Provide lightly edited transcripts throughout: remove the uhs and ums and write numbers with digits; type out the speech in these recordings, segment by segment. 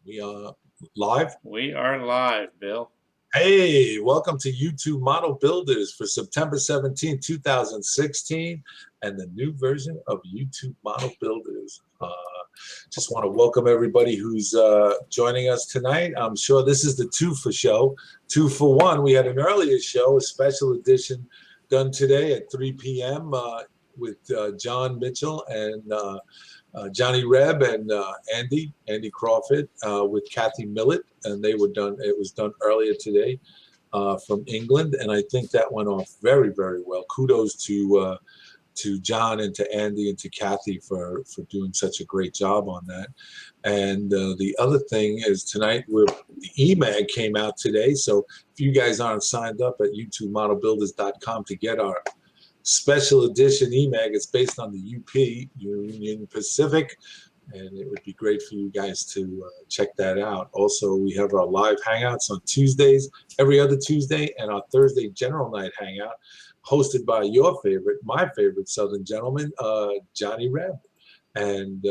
We are live. We are live, Bill. Hey, welcome to YouTube Model Builders for September 17, 2016, and the new version of YouTube Model Builders. Just want to welcome everybody who's joining us tonight. I'm sure this is the two for show. 2 for 1. We had an earlier show, a special edition done today at 3 p.m. With John Mitchell and Johnny Reb and Andy Crawford with Kathy Millett, and they were done. It was done earlier today from England, and I think that went off very, very well. Kudos to John and to Andy and to Kathy for doing such a great job on that. And the other thing is tonight the EMAG came out today, so if you guys aren't signed up at YouTubeModelBuilders.com to get our special edition EMAG. It's based on the UP, Union Pacific, and it would be great for you guys to check that out. Also, we have our live hangouts on Tuesdays, every other Tuesday, and our Thursday general night hangout, hosted by my favorite Southern gentleman, Johnny Reb. And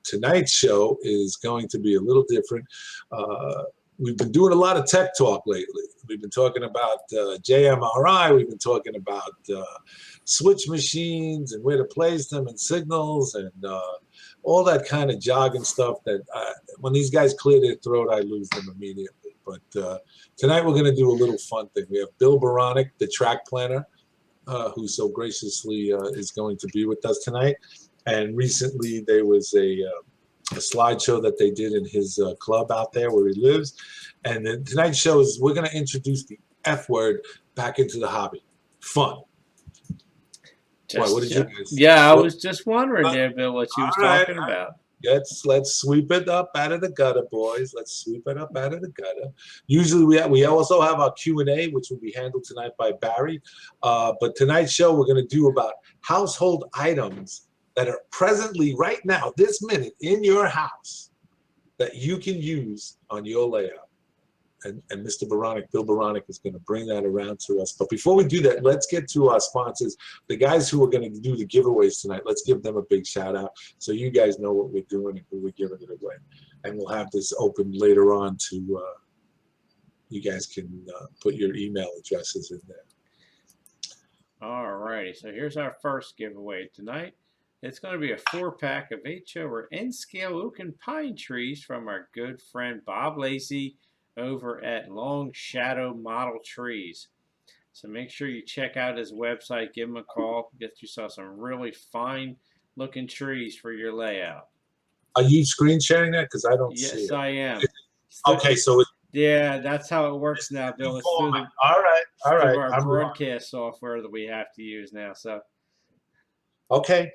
tonight's show is going to be a little different. We've been doing a lot of tech talk lately. We've been talking about JMRI. We've been talking about switch machines and where to place them and signals and all that kind of jargon stuff that when these guys clear their throat, I lose them immediately. But tonight we're going to do a little fun thing. We have Bill Beranek, the track planner, who so graciously is going to be with us tonight. And recently there was a slideshow that they did in his club out there where he lives. And then tonight's show is we're going to introduce the F word back into the hobby. Fun. What did you guys? Yeah, I was just wondering there, Bill, what you was talking about. Let's sweep it up out of the gutter, boys. Let's sweep it up out of the gutter. Usually we also have our Q&A, which will be handled tonight by Barry. But tonight's show we're going to do about household items that are presently, right now, this minute, in your house that you can use on your layout. And Mr. Beranek, Bill Beranek, is going to bring that around to us. But before we do that, let's get to our sponsors. The guys who are going to do the giveaways tonight, let's give them a big shout out so you guys know what we're doing and who we're giving it away. And we'll have this open later on to, you guys can put your email addresses in there. All righty, so here's our first giveaway tonight. It's going to be a 4-pack of HO or N-scale oak and pine trees from our good friend Bob Lacey over at Long Shadow Model Trees. So make sure you check out his website, give him a call, get yourself some really fine looking trees for your layout. Are you screen sharing that? Because I don't see it. Yes, I am. Okay, so yeah, that's how it works now, Bill. It's through all right. Our broadcast software that we have to use now. So okay.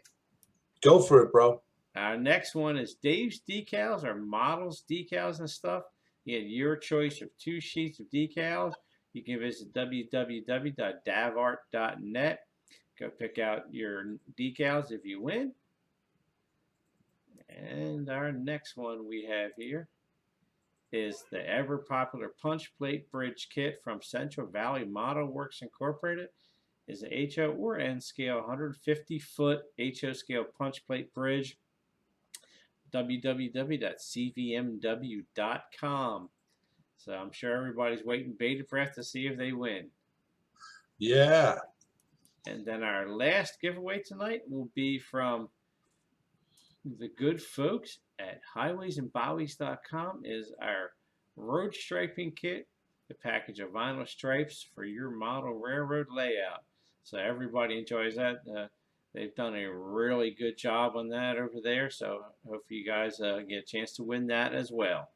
Go for it, bro. Our next one is Dave's Decals or Models Decals and stuff. You have your choice of 2 sheets of decals. You can visit www.davart.net. Go pick out your decals if you win. And our next one we have here is the ever popular punch plate bridge kit from Central Valley Model Works Incorporated. Is a HO or N scale 150-foot HO scale punch plate bridge. www.cvmw.com. So I'm sure everybody's waiting bated breath to see if they win. Yeah. And then our last giveaway tonight will be from the good folks at highwaysandbyways.com is our road striping kit, the package of vinyl stripes for your model railroad layout. So everybody enjoys that. They've done a really good job on that over there. So hopefully you guys get a chance to win that as well.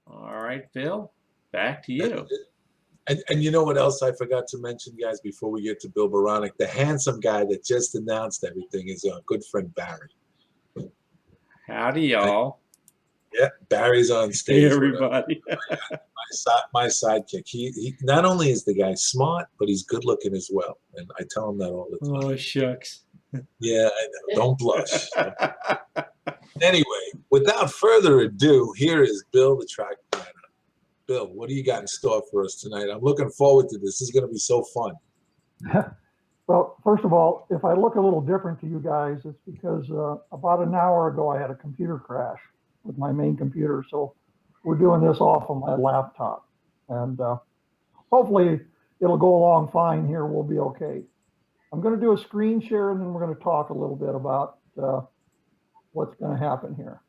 All right, Bill, back to you. And you know what else I forgot to mention, guys, before we get to Bill Beranek? The handsome guy that just announced everything is our good friend Barry. Howdy, y'all. Yeah, Barry's on stage. Hey, everybody. My sidekick. He not only is the guy smart, but he's good looking as well. And I tell him that all the time. Oh, shucks. Yeah, I know. Don't blush. Anyway, without further ado, here is Bill, the track planner. Bill, what do you got in store for us tonight? I'm looking forward to this. This is going to be so fun. Well, first of all, if I look a little different to you guys, it's because about an hour ago I had a computer crash. with my main computer. So we're doing this off of my laptop, and hopefully it'll go along fine here. We'll be okay. I'm going to do a screen share, and then we're going to talk a little bit about what's going to happen here.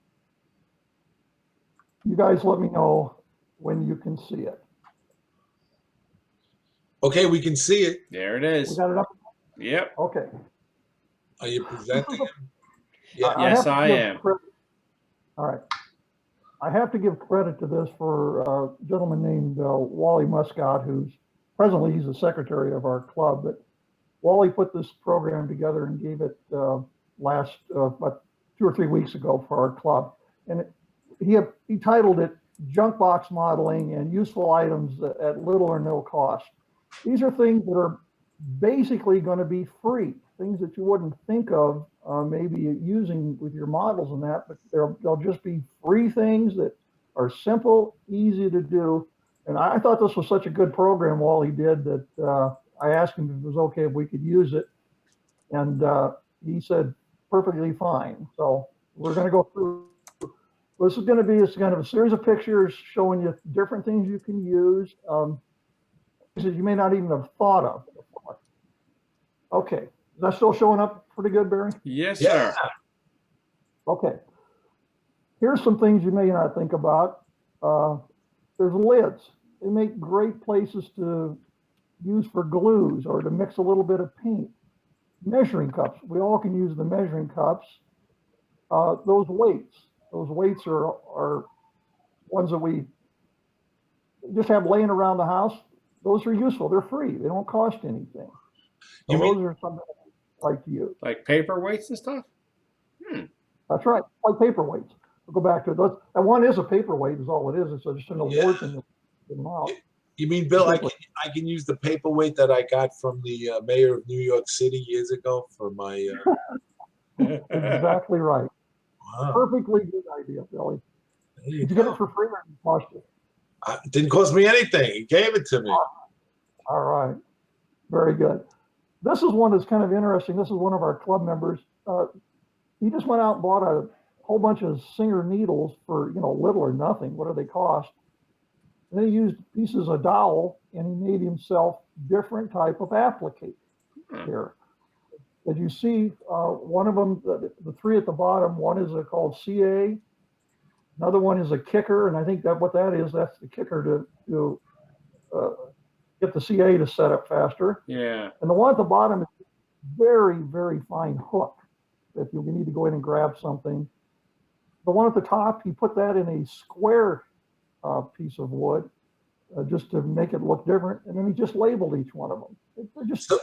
You guys let me know when you can see it. Okay, we can see it. There it We is. got it up? Yep. Okay. Are you presenting him? Yeah. Yes, have to I give am. credit. All right. I have to give credit to this for a gentleman named Wally Muscat, who's presently he's the secretary of our club. But Wally put this program together and gave it last about 2 or 3 weeks ago for our club, and he titled it "Junkbox Modeling and Useful Items at Little or No Cost." These are things that are basically going to be free, things that you wouldn't think of maybe using with your models and that, but they'll just be free things that are simple, easy to do. And I thought this was such a good program Wally did that I asked him if it was okay if we could use it, and he said perfectly fine. So we're going to go through. This is going to be kind of a series of pictures showing you different things you can use, that you may not even have thought of before. Okay, is that still showing up pretty good, Barry? Yes, Yeah. sir. Okay. Here's some things you may not think about. There's lids. They make great places to use for glues or to mix a little bit of paint. Measuring cups. We all can use the measuring cups. Those weights. Those weights are ones that we just have laying around the house. Those are useful. They're free. They don't cost anything. So those are something I like to use. Like paperweights and stuff? That's right. Like paperweights. We'll go back to those. And one is a paperweight is all it is. It's just an award thing to put them out. You mean, Bill, I can use the paperweight that I got from the mayor of New York City years ago for my. Exactly right. Wow. Perfectly good idea, Billy. There you Did you go. get it for free or did it cost you? It didn't cost me anything. He gave it to me. All right. Very good. This is one that's kind of interesting. This is one of our club members. He just went out and bought a whole bunch of Singer needles for, little or nothing. What do they cost? And then he used pieces of dowel and he made himself different type of applique here. As you see, one of them, the three at the bottom, one is called CA. Another one is a kicker, and I think that what that is, that's the kicker to get the CA to set up faster. Yeah. And the one at the bottom is very, very fine hook. If you need to go in and grab something. The one at the top, he put that in a square piece of wood just to make it look different. And then he just labeled each one of them. They're just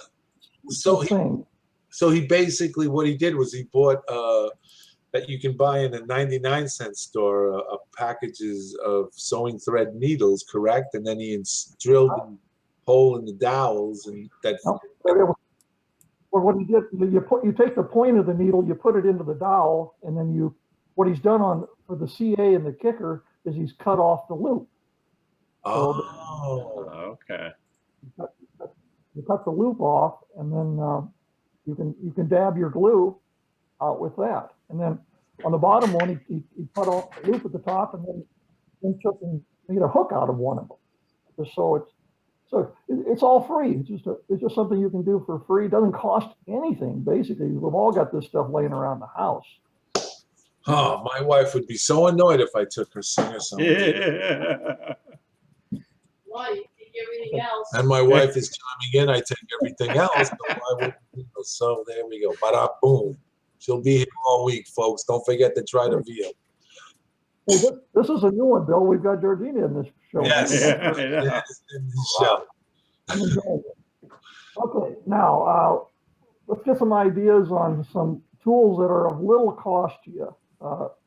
so he basically, what he did was he bought that you can buy in a 99-cent store packages of sewing thread needles, correct? And then he drilled a hole in the dowels, and that. Well, what he did, you take the point of the needle, you put it into the dowel, and then what he's done for the CA and the kicker is he's cut off the loop. Oh, okay. You cut the loop off, and then you can dab your glue out with that. And then on the bottom one, he cut off the loop at the top, and then took and made a hook out of one of them. Just so it's all free. It's just something you can do for free. It doesn't cost anything. Basically, we've all got this stuff laying around the house. Oh, my wife would be so annoyed if I took her Singer somewhere. Yeah. Well, you take everything else. And my wife is chiming in. I take everything else. So there we go. Bada boom. She'll be here all week, folks. Don't forget to try the veal. Hey, this is a new one, Bill. We've got Georgina in this show. Yes. Yeah, I know. In the show. Okay, now let's get some ideas on some tools that are of little cost to you.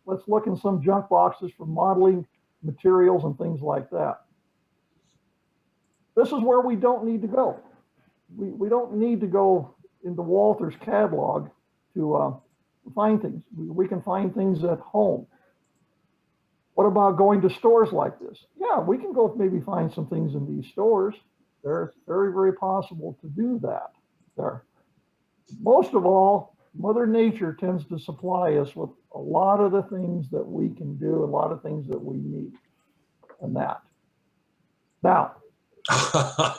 Let's look in some junk boxes for modeling materials and things like that. This is where we don't need to go. We don't need to go into Walther's catalog to find things. We can find things at home. What about going to stores like this? Yeah, we can go maybe find some things in these stores. It's very, very possible to do that there. Most of all, Mother Nature tends to supply us with a lot of the things that we can do, a lot of things that we need, and that. Now,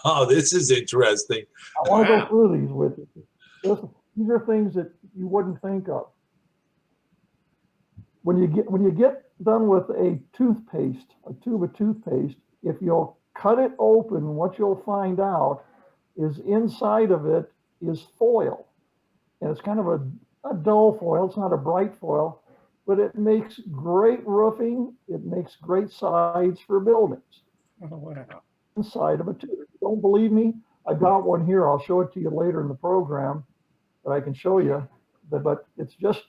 Oh, this is interesting. I want to Wow. go through these with you. These are things that you wouldn't think of. When you get done with a toothpaste, a tube of toothpaste, if you'll cut it open, what you'll find out is inside of it is foil. And it's kind of a dull foil. It's not a bright foil, but it makes great roofing. It makes great sides for buildings. Oh, wow. Inside of a tube. If you don't believe me, I've got one here. I'll show it to you later in the program that I can show you. But it's just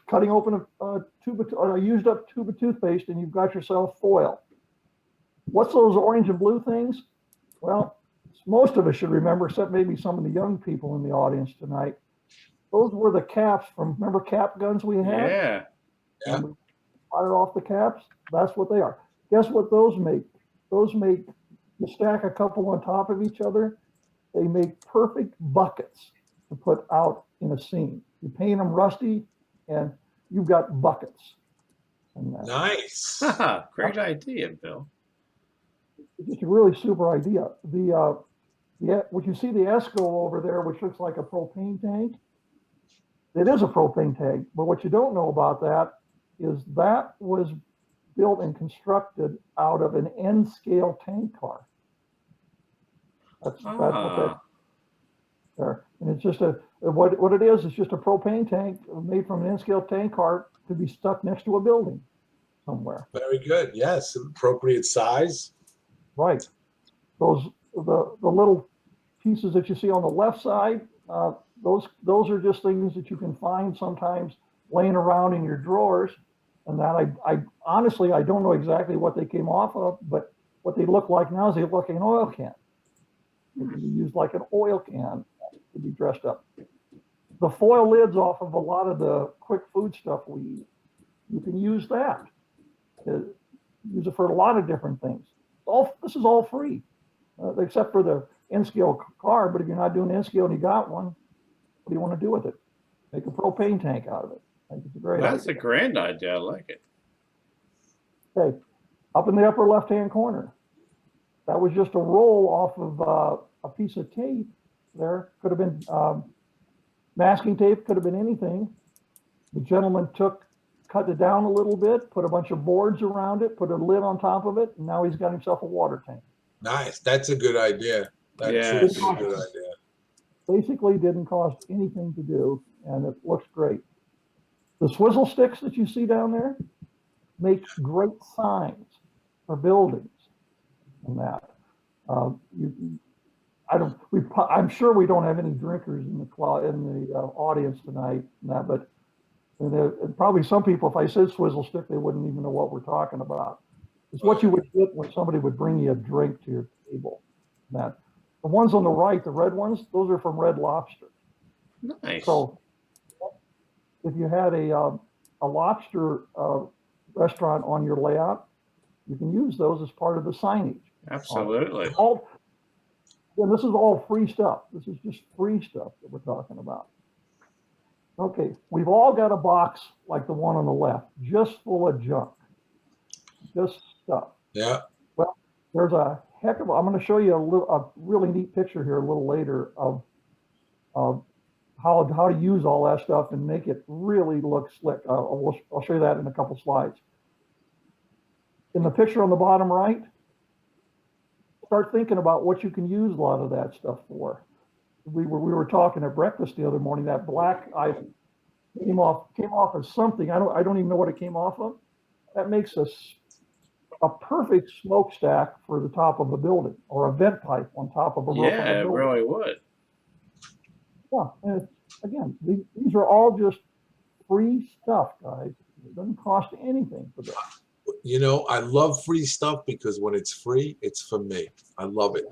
cutting open a used up tube of toothpaste, and you've got yourself foil. What's those orange and blue things? Well, most of us should remember, except maybe some of the young people in the audience tonight. Those were the caps from, remember cap guns we had? Yeah. Yeah. And we fire off the caps. That's what they are. Guess what those make? Those make, you stack a couple on top of each other, they make perfect buckets to put out in a scene. You paint them rusty, and you've got buckets. And Nice. Haha, great idea, Bill. it's just a really super idea. What you see the Esco over there, which looks like a propane tank, it is a propane tank. But what you don't know about that is that was built and constructed out of an N-scale tank car. That's what that there. And it's just what it is just a propane tank made from an N-scale tank car to be stuck next to a building somewhere. Very good. Yes, appropriate size. Right. The little pieces that you see on the left side, those are just things that you can find sometimes laying around in your drawers. And that I honestly, I don't know exactly what they came off of, but what they look like now is they look like an oil can. It can be used like an oil can to be dressed up. The foil lids off of a lot of the quick food stuff we eat, you can use that. Use it for a lot of different things. This is all free, except for the N-scale car. But if you're not doing N-scale and you got one, what do you want to do with it? Make a propane tank out of it. I think it's a great That's idea. a grand idea. I like it. Okay, up in the upper left-hand corner, that was just a roll off of a piece of tape. There could have been masking tape, could have been anything. The gentleman cut it down a little bit, put a bunch of boards around it, put a lid on top of it, and now he's got himself a water tank. Nice. That's a good idea. That Yes. truly is a good idea. Basically didn't cost anything to do, and it looks great. The swizzle sticks that you see down there make great signs for buildings and that. I'm sure we don't have any drinkers in the audience tonight, but probably some people, if I said swizzle stick, they wouldn't even know what we're talking about. It's what you would get when somebody would bring you a drink to your table. That the ones on the right, the red ones, those are from Red Lobster. Nice. So if you had a lobster restaurant on your layout, you can use those as part of the signage. Absolutely. This is all free stuff. This is just free stuff that we're talking about. Okay, we've all got a box like the one on the left, just full of junk, just stuff. Yeah. Well, there's a heck of I'm going to show you a really neat picture here a little later of how to use all that stuff and make it really look slick. I'll show you that in a couple slides. In the picture on the bottom right, start thinking about what you can use a lot of that stuff for. We were talking at breakfast the other morning. That black item came off as something. I don't even know what it came off of. That makes a perfect smokestack for the top of a building, or a vent pipe on top of a roof of a Yeah, it building. really would. Yeah, and again, these are all just free stuff, guys. It doesn't cost anything for this. You know, I love free stuff because when it's free, it's for me. I love it.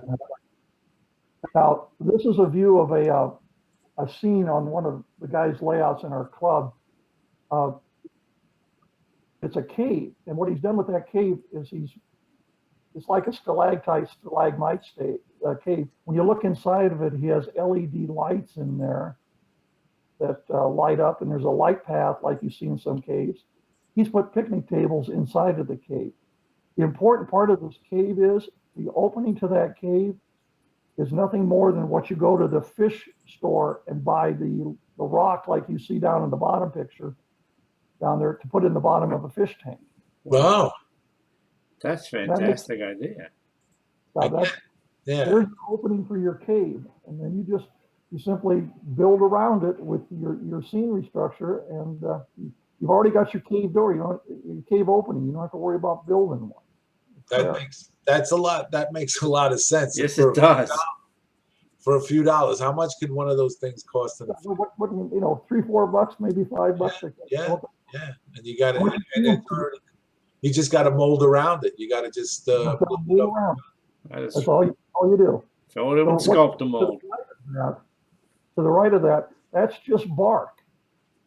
Now, this is a view of a scene on one of the guys' layouts in our club. It's a cave, and what he's done with that cave is it's like a stalagmite cave. When you look inside of it, he has LED lights in there that light up, and there's a light path like you see in some caves. He's put picnic tables inside of the cave. The important part of this cave is the opening to that cave is nothing more than what you go to the fish store and buy the rock like you see down in the bottom picture down there to put in the bottom of a fish tank. Wow. That's fantastic idea. Now that's, Yeah. there's an opening for your cave, and then you simply build around it with your scenery structure, and you've already got your cave door. You don't your cave opening. You don't have to worry about building one. That makes a lot of sense. Yes, it does. For a few dollars, how much could one of those things cost? What $3-4, maybe $5. Yeah. And you got to, and it's already, you just got to mold around it. You got to just mold around. That's That's all you do. fill it with sculpt mold. To the right of that, that's just bark.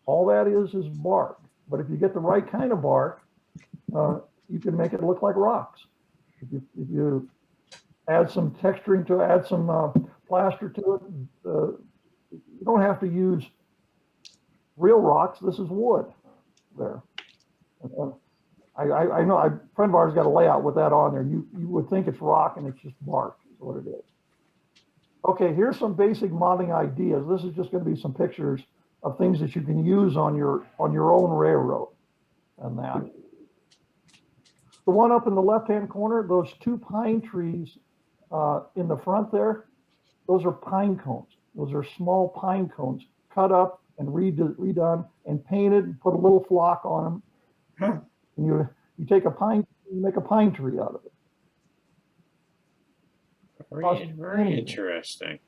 All that is bark. But if you get the right kind of bark, you can make it look like rocks. If you add some texturing to it, add some plaster to it, you don't have to use real rocks. This is wood there. I know a friend of ours got a layout with that on there. You would think it's rock, and it's just bark is what it is. Okay, here's some basic modeling ideas. This is just going to be some pictures of things that you can use on your own railroad. And that. The one up in the left-hand corner, those 2 pine trees in the front there, those are pine cones. Those are small pine cones cut up and redone and painted and put a little flock on them. Huh. And you take a pine, you make a pine tree out of it. Very interesting.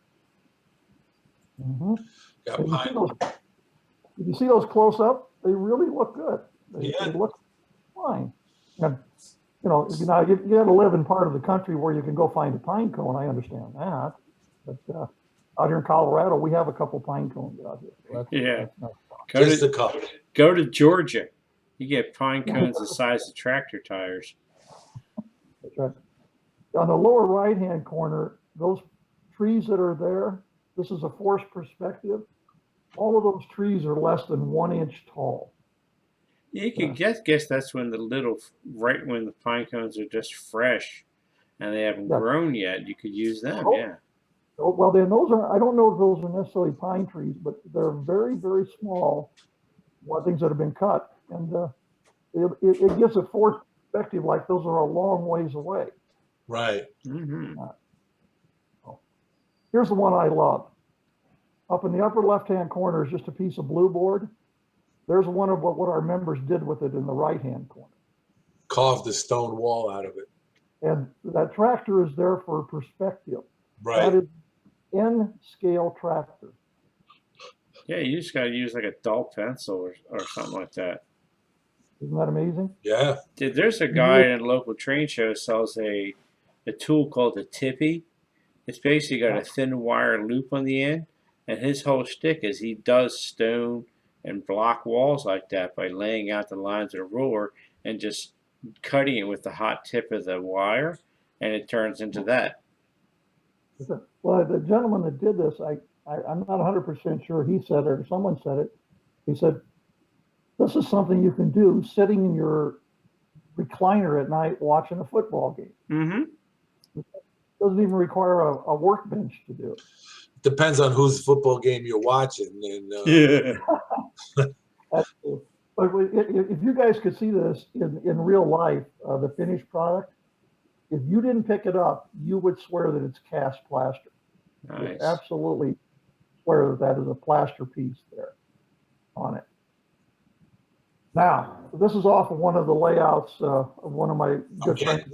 Mm-hmm. got pine. If you see those close up, they really look good. They Yeah. look fine. And you got to live in part of the country where you can go find a pine cone. I understand that, but out here in Colorado, we have a couple pine cones out here. So Yeah. Just a couple. Go to Georgia. You get pine cones the size of tractor tires. That's right. On the lower right-hand corner, those trees that are there, this is a forced perspective. All of those trees are less than 1 inch tall. You can guess that's when right when the pine cones are just fresh and they haven't grown yet. You could use them, yeah. Well, then those are, I don't know if those are necessarily pine trees, but they're very, very small things that have been cut. And it gives a forced perspective like those are a long ways away. Right. Mm-hmm. Here's the one I love. Up in the upper left-hand corner is just a piece of blue board. There's one of what our members did with it in the right-hand corner. Carved the stone wall out of it. And that tractor is there for perspective. Right. That is N-scale tractor. Yeah, you just got to use like a dull pencil or something like that. Isn't that amazing? Yeah. There's a guy in a local train show sells a tool called a tippy. It's basically got a thin wire loop on the end, and his whole shtick is he does stone and block walls like that by laying out the lines of the ruler and just cutting it with the hot tip of the wire, and it turns into that. Well, the gentleman that did this, I'm not 100% sure he said it or someone said it. He said, this is something you can do sitting in your recliner at night watching a football game. Mm-hmm. Doesn't even require a workbench to do it. Depends on whose football game you're watching. And Yeah. That's cool. But if you guys could see this in real life, the finished product, if you didn't pick it up, you would swear that it's cast plaster. Nice. Absolutely swear that is a plaster piece there on it. Now, this is off of one of the layouts of one of my good friends.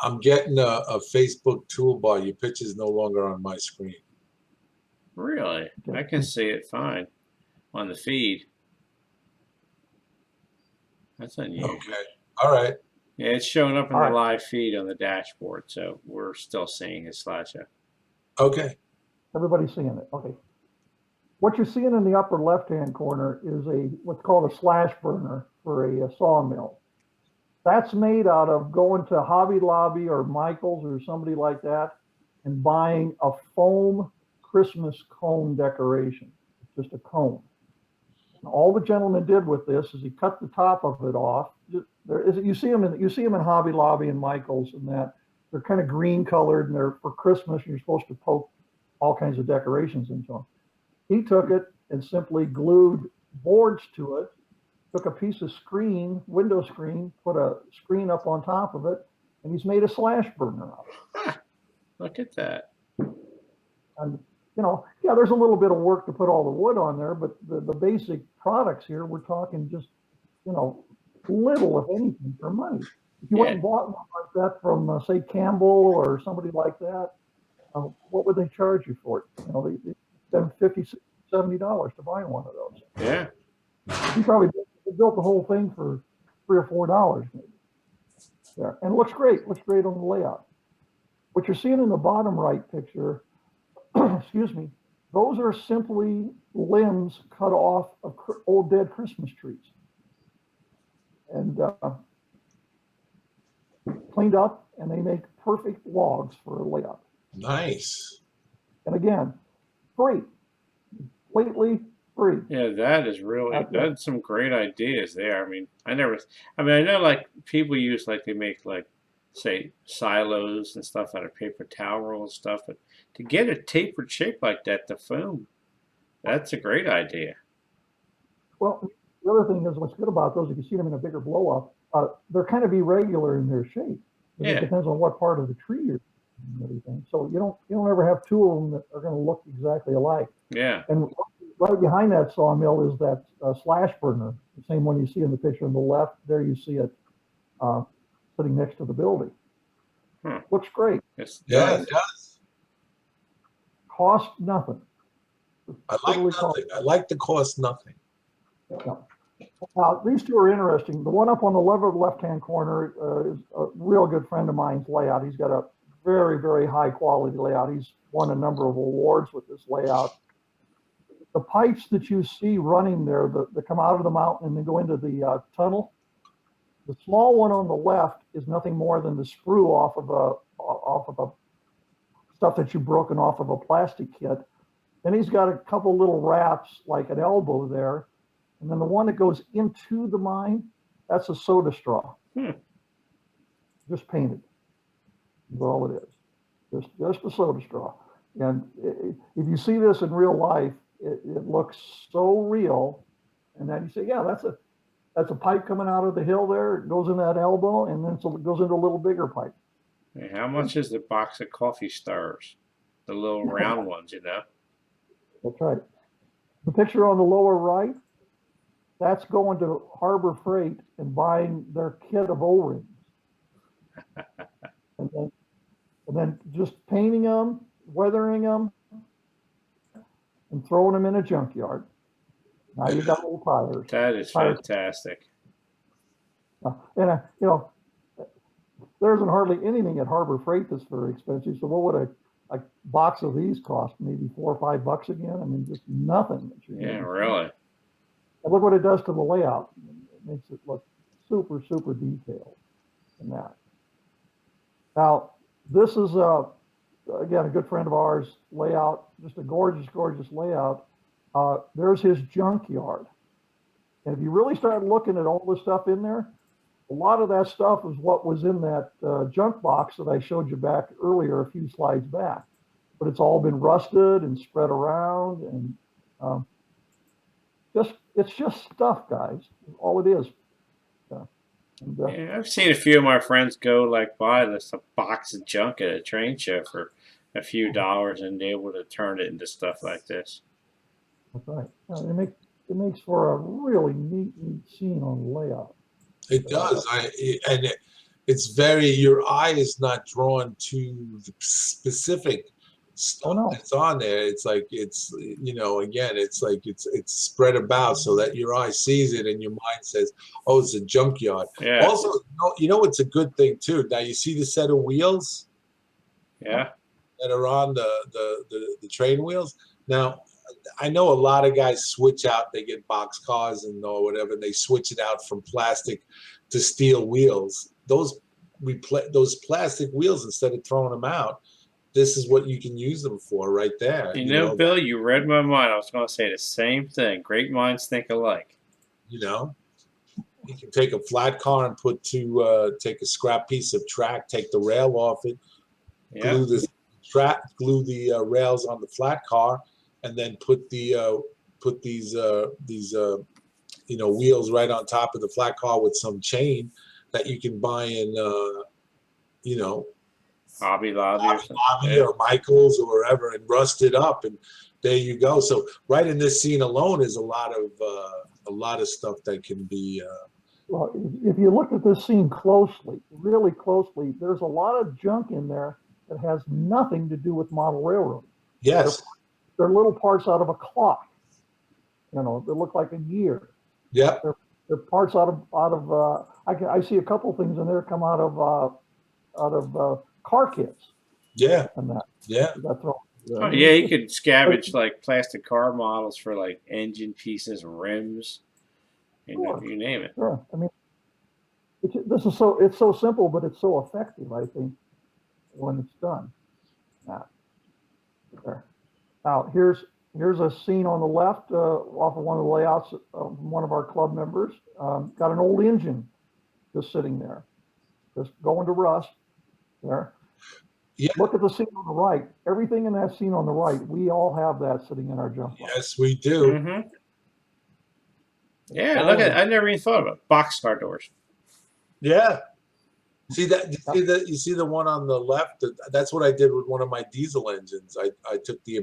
I'm getting a Facebook toolbar. Your picture's no longer on my screen. Really? I can see it fine on the feed. That's unusual. Okay. All right. Yeah, it's showing up in All the right. live feed on the dashboard, so we're still seeing his slideshow. Okay. Everybody's seeing it. Okay. What you're seeing in the upper left-hand corner is what's called a slash burner for a sawmill. That's made out of going to Hobby Lobby or Michael's or somebody like that and buying a foam Christmas cone decoration. It's just a cone. And all the gentleman did with this is he cut the top of it off. You see them in Hobby Lobby and Michael's, and that they're kind of green colored, and they're for Christmas. And you're supposed to poke all kinds of decorations into them. He took it and simply glued boards to it. Took a piece of window screen, put a screen up on top of it, and he's made a slash burner out of it. Look at that. And yeah, there's a little bit of work to put all the wood on there, but the basic products here, we're talking just, little, if anything, for money. If you went and bought one like that from, say, Campbell or somebody like that, what would they charge you for it? They spend $50, $70 to buy one of those. Yeah. You probably built the whole thing for $3 or $4 maybe. Yeah, and it looks great. Looks great on the layout. What you're seeing in the bottom right picture, excuse me, those are simply limbs cut off of old dead Christmas trees and cleaned up, and they make perfect logs for a layout. Nice. And again, free, completely free. Yeah, that is really, that's some great ideas there. I know like people use, like they make like, say, silos and stuff out of paper towel roll and stuff, but to get a tapered shape like that, the foam, that's a great idea. Well, the other thing is what's good about those, if you see them in a bigger blow up, they're kind of irregular in their shape. Yeah. It depends on what part of the tree you're and everything. So you don't ever have two of them that are going to look exactly alike. Yeah. And right behind that sawmill is that slash burner, the same one you see in the picture on the left. There you see it sitting next to the building. Looks great. Yeah, it does. Cost nothing. I like nothing. I like the cost nothing. Yeah. Now, these two are interesting. The one up on the left-hand corner is a real good friend of mine's layout. He's got a very, very high quality layout. He's won a number of awards with this layout. The pipes that you see running there that come out of the mountain and then go into the tunnel, the small one on the left is nothing more than the sprue off of a stuff that you've broken off of a plastic kit. Then he's got a couple little wraps like an elbow there. And then the one that goes into the mine, that's a soda straw. Just painted. That's all it is. Just a soda straw. And if you see this in real life, it looks so real. And then you say, yeah, that's a pipe coming out of the hill there. It goes in that elbow, and then it goes into a little bigger pipe. Hey, how much is the box of coffee stars? The little round ones, That's right. The picture on the lower right, that's going to Harbor Freight and buying their kit of O-rings. and then just painting them, weathering them, and throwing them in a junkyard. Now you got little tires. That is fantastic. And there isn't hardly anything at Harbor Freight that's very expensive. So what would a box of these cost? Maybe $4 or $5 again? Just nothing. Yeah, really. And look what it does to the layout. It makes it look super, super detailed in that. Now, this is, again, a good friend of ours layout, just a gorgeous, gorgeous layout. There's his junkyard. And if you really start looking at all the stuff in there, a lot of that stuff is what was in that junk box that I showed you back earlier, a few slides back. But it's all been rusted and spread around, and it's just stuff, guys. All it is. Yeah, I've seen a few of my friends go buy a box of junk at a train show for a few dollars and be able to turn it into stuff like this. That's right. It makes for a really neat scene on the layout. It does. It's very, your eye is not drawn to the specific stuff that's on there. It's like, again, it's like it's spread about so that your eye sees it and your mind says, oh, it's a junkyard. Yeah. Also, it's a good thing too. Now you see the set of wheels that are on the train wheels. Now, I know a lot of guys switch out, they get box cars and or whatever, and they switch it out from plastic to steel wheels. Those plastic wheels, instead of throwing them out, this is what you can use them for right there. You know, Bill, you read my mind. I was going to say the same thing. Great minds think alike. You know, you can take a flat car and take a scrap piece of track, take the rail off it, Yeah. glue the rails on the flat car, and then put these wheels right on top of the flat car with some chain that you can buy in Hobby Lobby or something. Bobby Yeah. or Michael's or wherever, and rust it up, and there you go. So right in this scene alone is a lot of stuff that can be. Well, if you look at this scene closely, really closely, there's a lot of junk in there that has nothing to do with model railroad. Yes. They're little parts out of a clock, they look like a gear. Yep. They're parts out of. I see a couple things in there come out of car kits. Yeah. And that. Yeah. That's all. Oh, yeah, you could scavenge like plastic car models for like engine pieces, rims, Sure. you name it. Sure. I mean, it's so simple, but it's so effective, I think, when it's done. Now here's a scene on the left off of one of the layouts of one of our club members. Got an old engine just sitting there, just going to rust there. Yeah. Look at the scene on the right. Everything in that scene on the right, we all have that sitting in our Junkbox. Yes, we do. Mm-hmm. Yeah, look at. I never even thought about boxcar doors. Yeah. See that? You see the one on the left? That's what I did with one of my diesel engines. I took the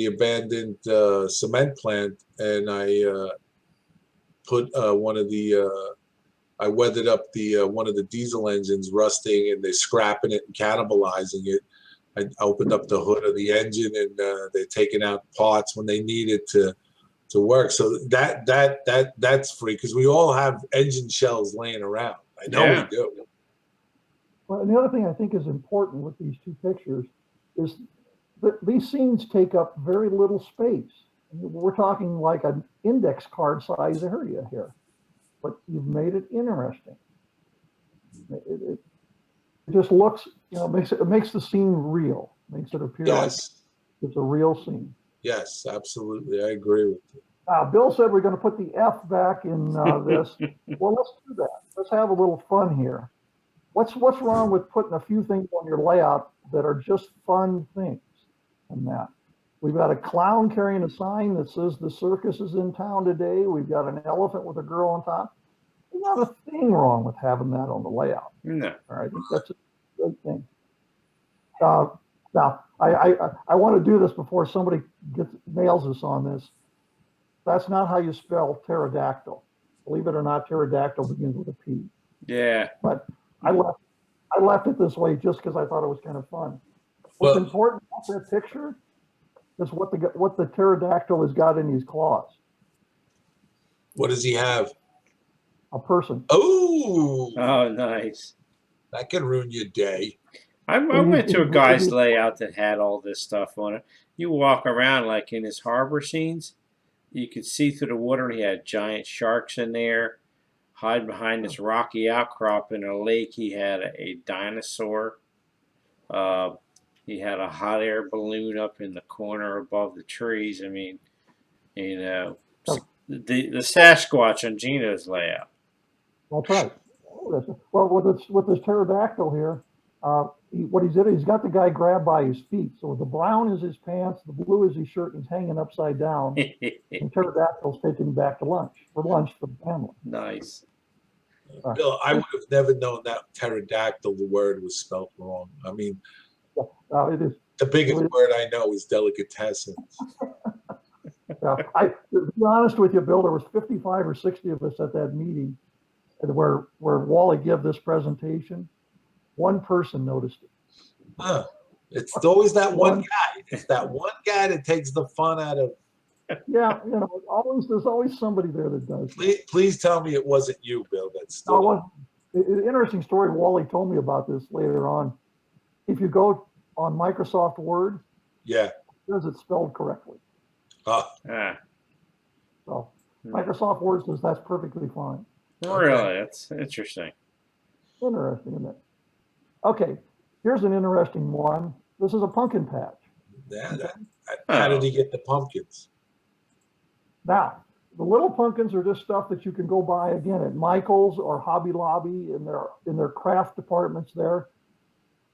abandoned cement plant, and I put I weathered up one of the diesel engines rusting, and they're scrapping it and cannibalizing it. I opened up the hood of the engine, and they're taking out parts when they need it to work. So that's free, because we all have engine shells laying around. I know we do. Well, and the other thing I think is important with these two pictures is that these scenes take up very little space. We're talking like an index card size area here, but you've made it interesting. It just looks, it makes the scene real, makes it appear like it's a real scene. Yes, absolutely. I agree with you. Bill said we're going to put the F back in this. Well, let's do that. Let's have a little fun here. What's wrong with putting a few things on your layout that are just fun things? And that we've got a clown carrying a sign that says the circus is in town today. We've got an elephant with a girl on top. There's not a thing wrong with having that on the layout. No. All right, I think that's a good thing. Now, I want to do this before somebody nails us on this. That's not how you spell pterodactyl. Believe it or not, pterodactyl begins with a P. Yeah. But I left it this way just because I thought it was kind of fun. What's important about that picture is what the pterodactyl has got in his claws. What does he have? A person. Oh, Nice. That can ruin your day. I went to a guy's layout that had all this stuff on it. You walk around like in his harbor scenes, you could see through the water. He had giant sharks in there, hide behind this rocky outcrop in a lake. He had a dinosaur. He had a hot air balloon up in the corner above the trees. I mean, the Sasquatch on Gino's layout. That's right. Well, with this pterodactyl here, what he did, he's got the guy grabbed by his feet. So the brown is his pants, the blue is his shirt, and he's hanging upside down. And pterodactyl's taking him back to lunch for the family. Nice. Bill, I would have never known that pterodactyl, the word was spelled wrong. I mean, it is. The biggest word I know is delicatessen. To be honest with you, Bill, there was 55 or 60 of us at that meeting where Wally gave this presentation. One person noticed it. It's always that one guy. It's that one guy that takes the fun out of. Yeah, there's always somebody there that does. Please tell me it wasn't you, Bill. That's still. An interesting story. Wally told me about this later on. If you go on Microsoft Word, it says it's spelled correctly. So Microsoft Word says that's perfectly fine. Really? That's interesting. Interesting, isn't it? Okay, Here's an interesting one. This is a pumpkin patch. Yeah, how did he get the pumpkins? Now, the little pumpkins are just stuff that you can go buy again at Michael's or Hobby Lobby in their craft departments there.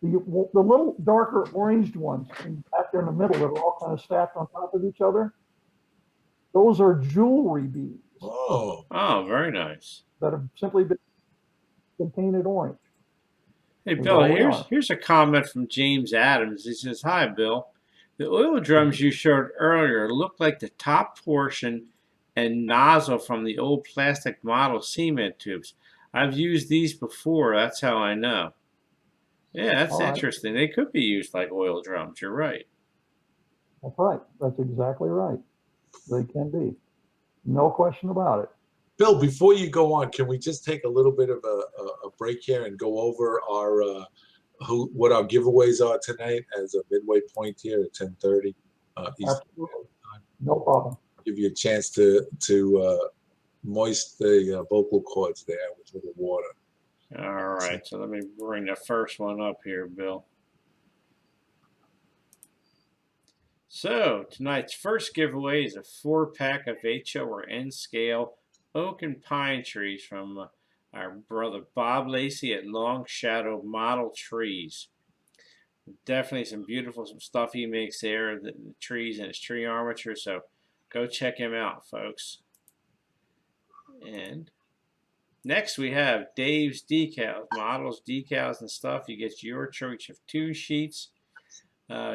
The little darker orange ones back there in the middle that are all kind of stacked on top of each other, those are jewelry beads. Oh, very nice. That have simply been painted orange. Hey, That's Bill, all we are. here's a comment from James Adams. He says, "Hi, Bill. The oil drums you showed earlier look like the top portion and nozzle from the old plastic model cement tubes. I've used these before. That's how I know." Yeah, that's All right. interesting. They could be used like oil drums. You're right. That's right. That's exactly right. They can be. No question about it. Bill, before you go on, can we just take a little bit of a break here and go over our what our giveaways are tonight as a midway point here at 10:30 Eastern time? No problem. Give you a chance to moist the vocal cords there with a little water. All right, so let me bring the first one up here, Bill. So tonight's first giveaway is a 4-pack of HO or N scale oak and pine trees from our brother Bob Lacey at Long Shadow Model Trees. Definitely some beautiful stuff he makes there, the trees and his tree armature. So go check him out, folks. And next we have Dave's Decals, models, decals, and stuff. You get your choice of 2 sheets.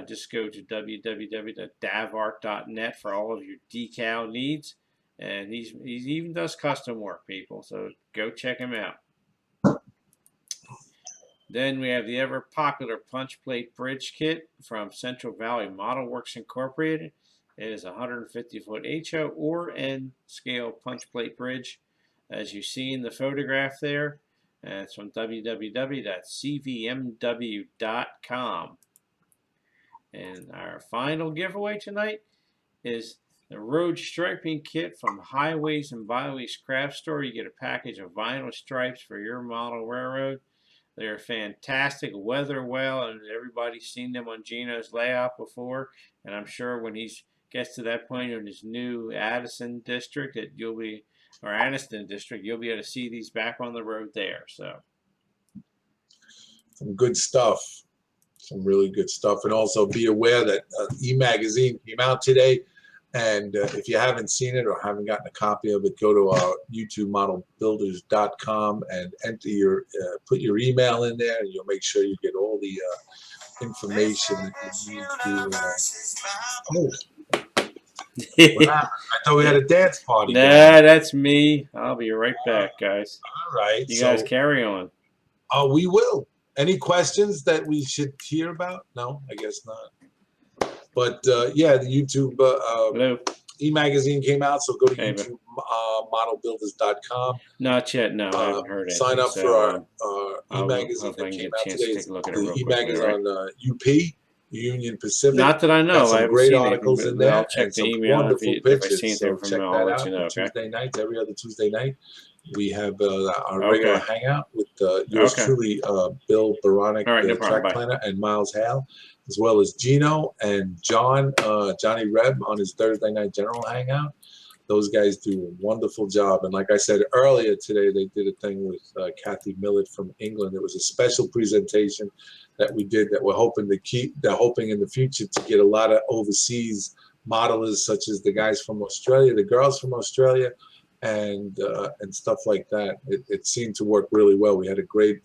Just go to www.davart.net for all of your decal needs. And he even does custom work, people. So go check him out. Then we have the ever popular punch plate bridge kit from Central Valley Model Works Incorporated. It is a 150-foot HO or N scale punch plate bridge, as you see in the photograph there. And it's from www.cvmw.com. And our final giveaway tonight is the road striping kit from Highways and Byways Craft Store. You get a package of vinyl stripes for your model railroad. They're fantastic, weather well, and everybody's seen them on Gino's layout before. And I'm sure when he gets to that point in his new Addison district, that Anniston district, you'll be able to see these back on the road there. So some good stuff. Some really good stuff. And also be aware that e-magazine came out today. And if you haven't seen it or haven't gotten a copy of it, go to our YouTubeModelBuilders.com and enter put your email in there, and you'll make sure you get all the information that you need to. What happened? I thought we had a dance party. Nah, that's me. I'll be right back, guys. All right. You guys carry on. We will. Any questions that we should hear about? No, I guess not. But yeah, the YouTube e-magazine came out, so go to YouTubeModelBuilders.com. Not yet, no, I haven't heard anything. Sign up so, for our e-magazine that came out today. The e-magazine on UP, Union Pacific. Not that I know. Got some I haven't great seen articles anything, in there I'll check and the some email wonderful if I see pictures. So anything check from that I'll out. let you know, okay? Tuesday nights, every other Tuesday night, we have our regular hangout with yours truly, Bill Beranek, the track planner, and Miles Hale, as well as Gino and John, Johnny Reb on his Thursday night general hangout. Those guys do a wonderful job. And like I said earlier today, they did a thing with Kathy Millett from England. It was a special presentation that we did that we're hoping to keep. They're hoping in the future to get a lot of overseas modelers, such as the guys from Australia, the girls from Australia, and stuff like that. It seemed to work really well. We had a great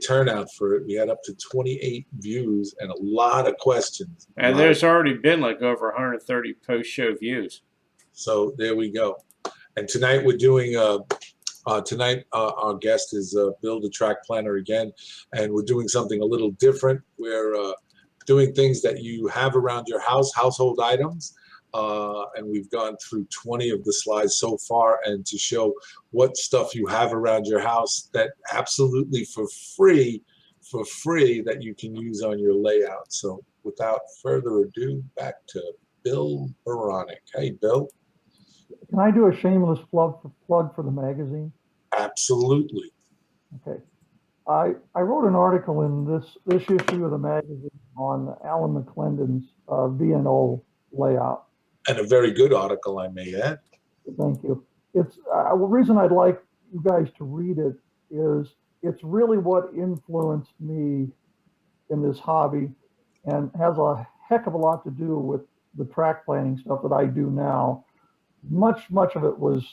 turnout for it. We had up to 28 views and a lot of questions. And there's already been like over 130 post-show views. So there we go. And tonight we're doing tonight our guest is Bill the track planner again, and we're doing something a little different. We're doing things that you have around your house, household items, and we've gone through 20 of the slides so far, and to show what stuff you have around your house that absolutely for free that you can use on your layout. So without further ado, back to Bill Beranek. Hey, Bill. Can I do a shameless plug for the magazine? Absolutely. Okay. I wrote an article in this issue of the magazine on Alan McClendon's VNO layout. And a very good article, I may add. Thank you. It's the reason I'd like you guys to read it is it's really what influenced me in this hobby and has a heck of a lot to do with the track planning stuff that I do now. Much of it was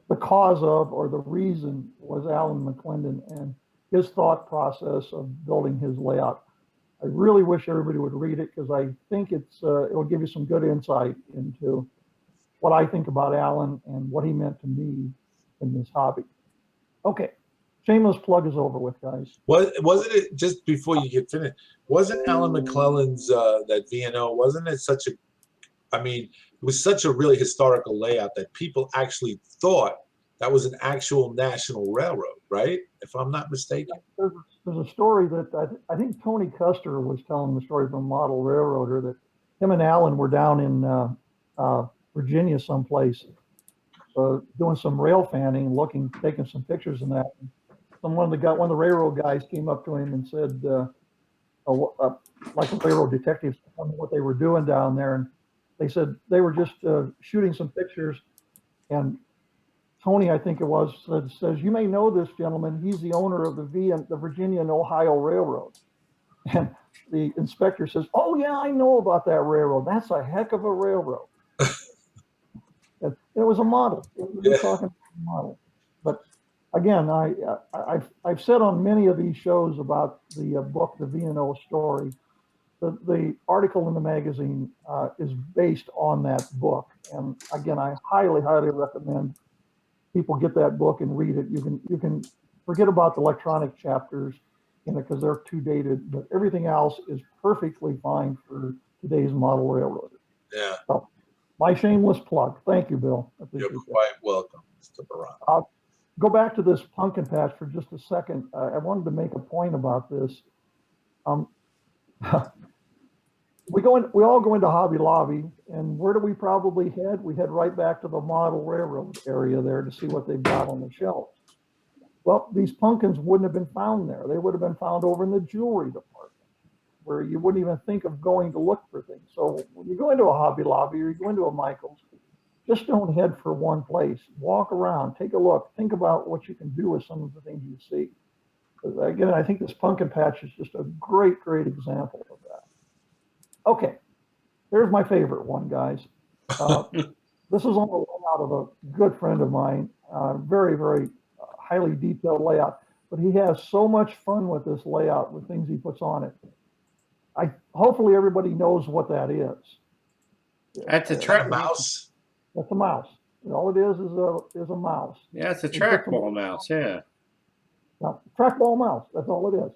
the cause of, or the reason was Alan McClendon and his thought process of building his layout. I really wish everybody would read it because I think it'll give you some good insight into what I think about Alan and what he meant to me in this hobby. Okay, shameless plug is over with, guys. Wasn't it, just before you get finished, wasn't Alan McClellan's that VNO, wasn't it such a, I mean, it was such a really historical layout that people actually thought that was an actual national railroad, right? If I'm not mistaken. There's a story that I think Tony Custer was telling the story from Model Railroader that him and Alan were down in Virginia someplace doing some rail fanning, taking some pictures and that. And one of the railroad guys came up to him and said, like a railroad detective, told him what they were doing down there, and they said they were just shooting some pictures. And Tony, I think it was, says, "You may know this gentleman. He's the owner of the Virginia and Ohio Railroad." And the inspector says, "Oh yeah, I know about that railroad. That's a heck of a railroad." It was a model. We're talking about a model. But again, I've said on many of these shows about the book, The VNO Story. The article in the magazine is based on that book. And again, I highly recommend people get that book and read it. You can forget about the electronic chapters in it because they're too dated, but everything else is perfectly fine for today's model railroader. Yeah. So, my shameless plug. Thank you, Bill. You're quite welcome, Mr. Beranek. I'll go back to this pumpkin patch for just a second. I wanted to make a point about this. We all go into Hobby Lobby, and where do we probably head? We head right back to the model railroad area there to see what they've got on the shelves. Well, these pumpkins wouldn't have been found there. They would have been found over in the jewelry department, where you wouldn't even think of going to look for things. So when you go into a Hobby Lobby or you go into a Michael's, just don't head for one place. Walk around, take a look, think about what you can do with some of the things you see. Again, I think this pumpkin patch is just a great example of that. Okay, here's my favorite one, guys. This is on the layout of a good friend of mine, very highly detailed layout, but he has so much fun with this layout, with things he puts on it. Hopefully everybody knows what that is. That's a track mouse. That's a mouse. All it is a mouse. Yeah, it's a trackball mouse. Yeah. Now, trackball mouse. That's all it is.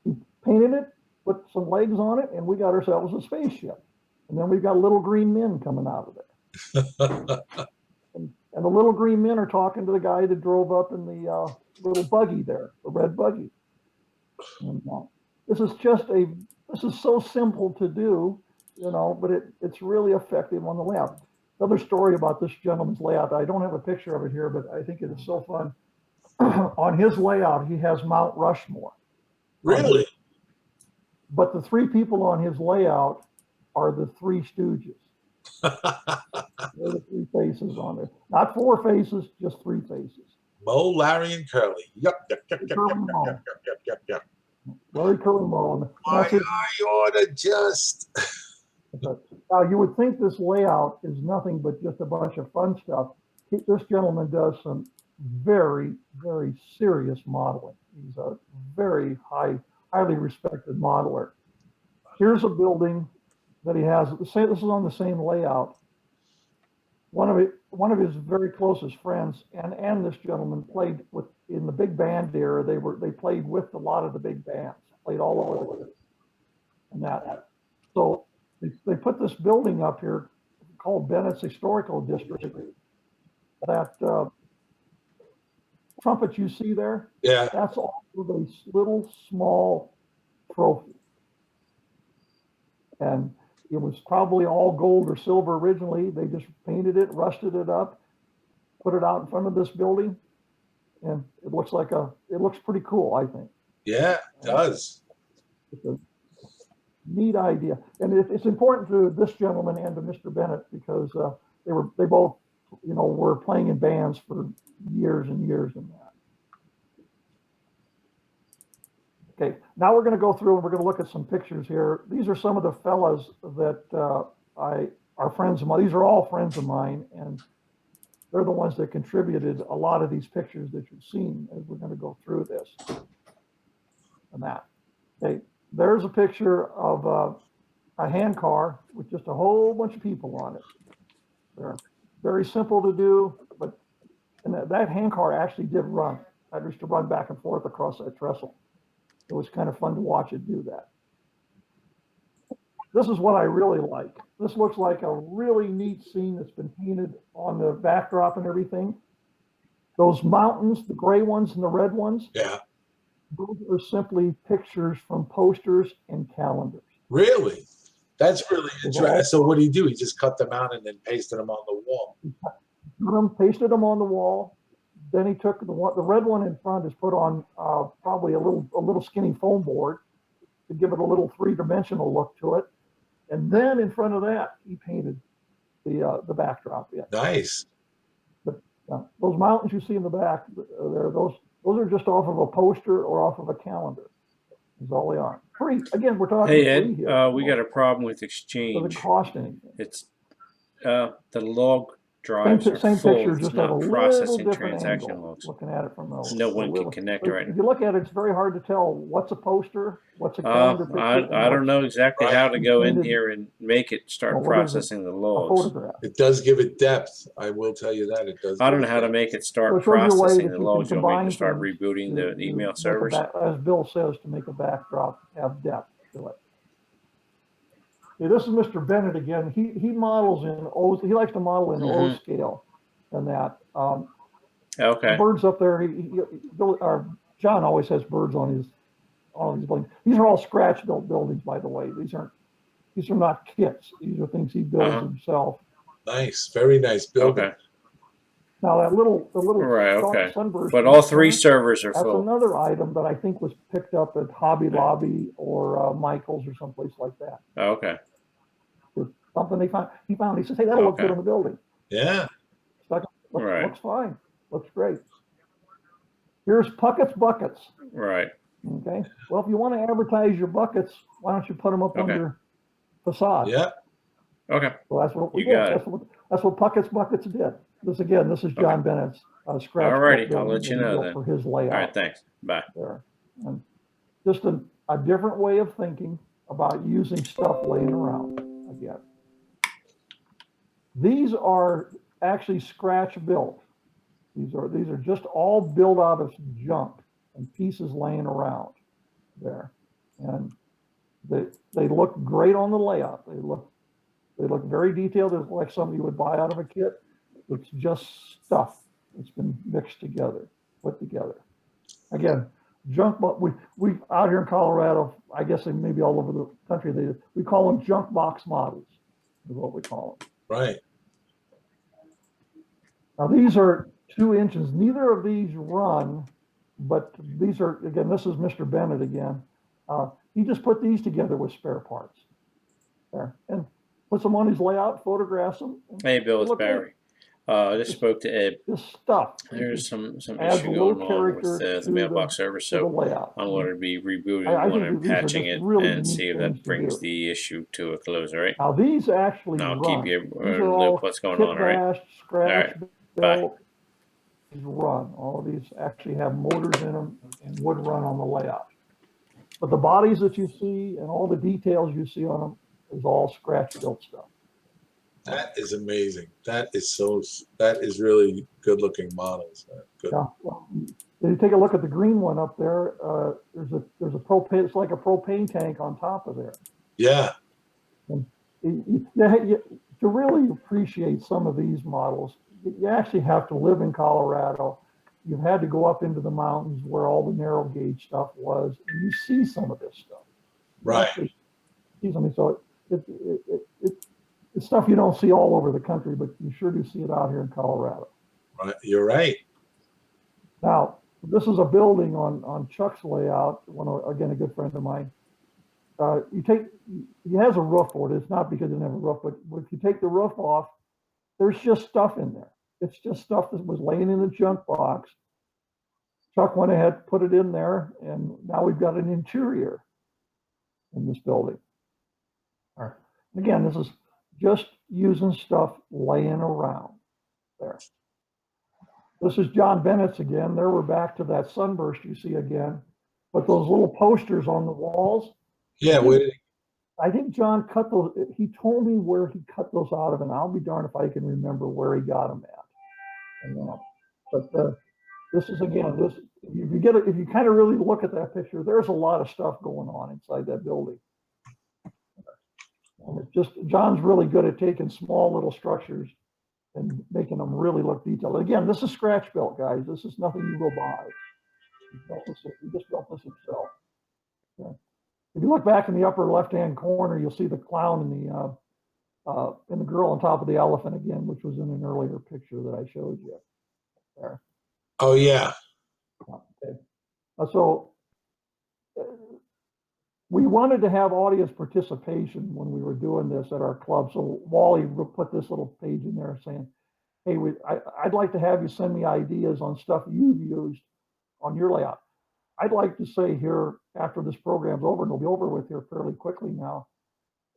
He painted it, put some legs on it, and we got ourselves a spaceship. And then we've got little green men coming out of there. and the little green men are talking to the guy that drove up in the little buggy there, the red buggy. And, this is so simple to do, but it's really effective on the layout. Another story about this gentleman's layout, I don't have a picture of it here, but I think it is so fun. On his layout, he has Mount Rushmore. Really? But the three people on his layout are the Three Stooges. They're the three faces on there. Not four faces, just three faces. Moe, Larry, and Curly. Yep. Larry Curly Moe. I ought to just. Now, you would think this layout is nothing but just a bunch of fun stuff. This gentleman does some very serious modeling. He's a very highly respected modeler. Here's a building that he has. This is on the same layout. One of his very closest friends and this gentleman played in the big band era. They played with a lot of the big bands, played all over it, and that. So they put this building up here called Bennett's Historical District. That trumpet you see there, yeah, that's all of a little small trophy, and it was probably all gold or silver originally. They just painted it, rusted it up, put it out in front of this building. and it looks pretty cool, I think. Yeah, it does. It's a neat idea, and it's important to this gentleman and to Mr. Bennett because they both, were playing in bands for years and years and that. Okay, now we're going to go through and we're going to look at some pictures here. These are some of the fellas that are friends of mine. These are all friends of mine, and they're the ones that contributed a lot of these pictures that you've seen as we're going to go through this and that. Okay, there's a picture of a hand car with just a whole bunch of people on it. They're very simple to do, but that hand car actually did run. I used to run back and forth across that trestle. It was kind of fun to watch it do that. This is what I really like. This looks like a really neat scene that's been painted on the backdrop and everything. Those mountains, the gray ones and the red ones, Yeah. those are simply pictures from posters and calendars. Really? That's really interesting. So what do? He just cut them out and then pasted them on the wall. Pasted them on the wall. Then he took the red one in front is put on probably a little skinny foam board to give it a little three-dimensional look to it. And then in front of that, he painted the backdrop. Yeah. Nice. But those mountains you see in the back, those are just off of a poster or off of a calendar. Is all they are. Free. Again, we're talking Hey, free Ed, here. we got a problem with Doesn't Exchange. cost anything. It's the log drives are Same full. picture, It's just at a not little processing different transaction angle. logs. Looking at it from No one can connect right If you look at it, it's very hard to tell what's a poster, what's a calendar picture. I don't know exactly how to go in here and make it start Well, what is it? processing the A logs. photograph. It does give it depth. I will tell you that. It does. I don't give know it how to depth. make it So start it shows you a way processing that the you logs. can You want me combine to start things rebooting the to email make servers? as Bill says, to make a backdrop have depth to it. Okay, this is Mr. Bennett again. He models in O. He likes to model in O scale, and that. Okay. Birds up there. John always has birds on his buildings. These are all scratch built buildings, by the way. These are not kits. These are things he builds himself. Nice, very nice building. Okay. Now the little Right. Okay. sunburst. But all three servers are That's full. another item that I think was picked up at Hobby Lobby or Michael's or someplace like that. Okay. It's something he found. He says, "Hey, that'll look good on the building." Yeah. Looks fine. Looks great. Here's Puckett's buckets. Right. Okay. Well, if you want to advertise your buckets, why don't you put them up on your facade? Yeah. Okay. Well, that's what we You got did. That's what Puckett's buckets did. This is John Bennett's scratch. Alrighty, I'll let you know then. For his layout. All right. Thanks. Bye. There. And just a different way of thinking about using stuff laying around again. These are actually scratch built. These are just all built out of junk and pieces laying around there, and they look great on the layout. They look very detailed. It's like something you would buy out of a kit. It's just stuff that's been mixed together, put together. Again, junk. But we out here in Colorado, I guess they maybe all over the country, we call them junk box models. Is what we call them. Right. Now these are 2 engines. Neither of these run, but these are, again, this is Mr. Bennett again. He just put these together with spare parts there and puts them on his layout, photographs them. Hey, Bill, it's Barry. I just spoke to Ed. This stuff. There's some adds issue a little going on with character the mailbox server, to the so layout. I'm going to be rebooting I one think and these are patching just it really and see if unique that things to brings do. the issue to a close, all right? Now these actually I'll run. keep you These in are the all loop what's going kit on, all right? bashed, scratch Bye. built. These run. All of these actually have motors in them and would run on the layout. But the bodies that you see and all the details you see on them is all scratch built stuff. That is amazing. That is really good looking models. Good. Yeah. Well, if you take a look at the green one up there, there's a propane. It's like a propane tank on top of there. Yeah. And to really appreciate some of these models, you actually have to live in Colorado. You've had to go up into the mountains where all the narrow gauge stuff was, and you see some of this stuff. Right. See something. So it's stuff you don't see all over the country, but you sure do see it out here in Colorado. Right. You're right. Now, this is a building on Chuck's layout, again, a good friend of mine. He has a roof for it. It's not because he doesn't have a roof, but if you take the roof off, there's just stuff in there. It's just stuff that was laying in the junk box. Chuck went ahead, put it in there, and now we've got an interior in this building. All right. Again, this is just using stuff laying around there. This is John Bennett's again. There we're back to that sunburst you see again. But those little posters on the walls. Yeah, I think John cut those. He told me where he cut those out of, and I'll be darned if I can remember where he got them at. But this is again, if you kind of really look at that picture, there's a lot of stuff going on inside that building. And it's just, John's really good at taking small little structures and making them really look detailed. Again, this is scratch built, guys. This is nothing you go buy. He just built this himself. Yeah. If you look back in the upper left-hand corner, you'll see the clown and the girl on top of the elephant again, which was in an earlier picture that I showed you there. Oh yeah. Okay. So we wanted to have audience participation when we were doing this at our club. So Wally put this little page in there saying, hey, I'd like to have you send me ideas on stuff you've used on your layout. I'd like to say here, after this program's over, and it'll be over with here fairly quickly now,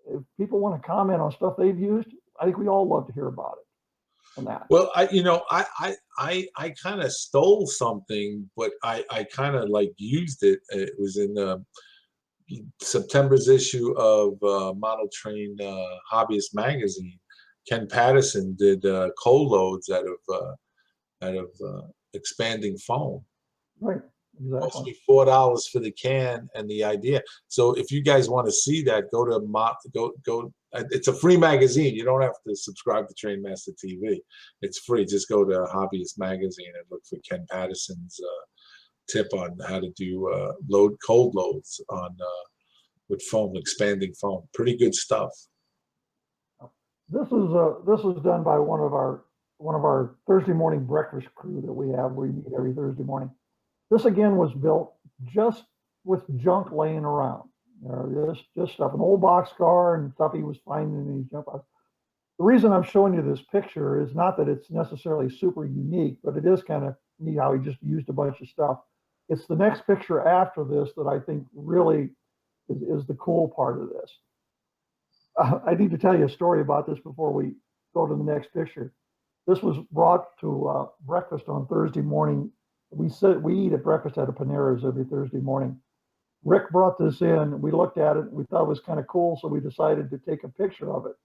if people want to comment on stuff they've used, I think we all love to hear about it. On that. Well, I kind of stole something, but I kind of like used it. It was in September's issue of Model Train Hobbyist magazine. Ken Patterson did coal loads out of expanding foam. Right. Exactly. Mostly $4 for the can and the idea. So if you guys want to see that, go to it's a free magazine. You don't have to subscribe to Trainmaster TV. It's free. Just go to Hobbyist Magazine and look for Ken Patterson's tip on how to do cold loads on with foam, expanding foam. Pretty good stuff. This was done by one of our Thursday morning breakfast crew that we have. We meet every Thursday morning. This again was built just with junk laying around. Just stuff, an old boxcar and stuff he was finding in these junk boxes. The reason I'm showing you this picture is not that it's necessarily super unique, but it is kind of neat how he just used a bunch of stuff. It's the next picture after this that I think really is the cool part of this. I need to tell you a story about this before we go to the next picture. This was brought to breakfast on Thursday morning. We eat at breakfast at a Panera's every Thursday morning. Rick brought this in. We looked at it. We thought it was kind of cool, so we decided to take a picture of it.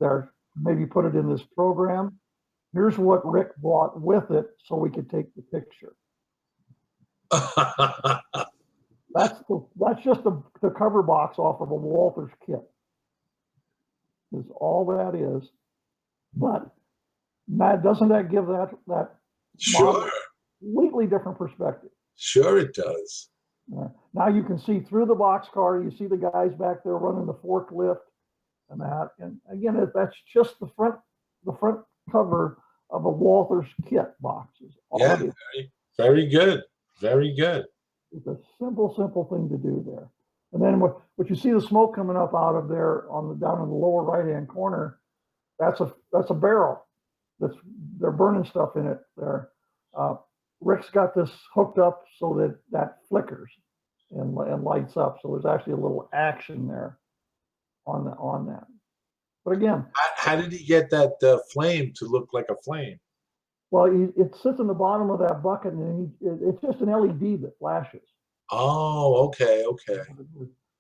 There, maybe put it in this program. Here's what Rick brought with it, so we could take the picture. That's just the cover box off of a Walther's kit. Is all that is. But Matt, doesn't that give that Sure. Completely different perspective? Sure, it does. Now you can see through the boxcar. You see the guys back there running the forklift and that. And again, that's just the front cover of a Walther's kit box. Yeah, very good. Very good. It's a simple thing to do there. And then what you see the smoke coming up out of there down in the lower right-hand corner, that's a barrel. They're burning stuff in it there. Rick's got this hooked up so that flickers and lights up. So there's actually a little action there on that. But again, how did he get that flame to look like a flame? Well, it sits in the bottom of that bucket, and it's just an LED that flashes. Oh, okay.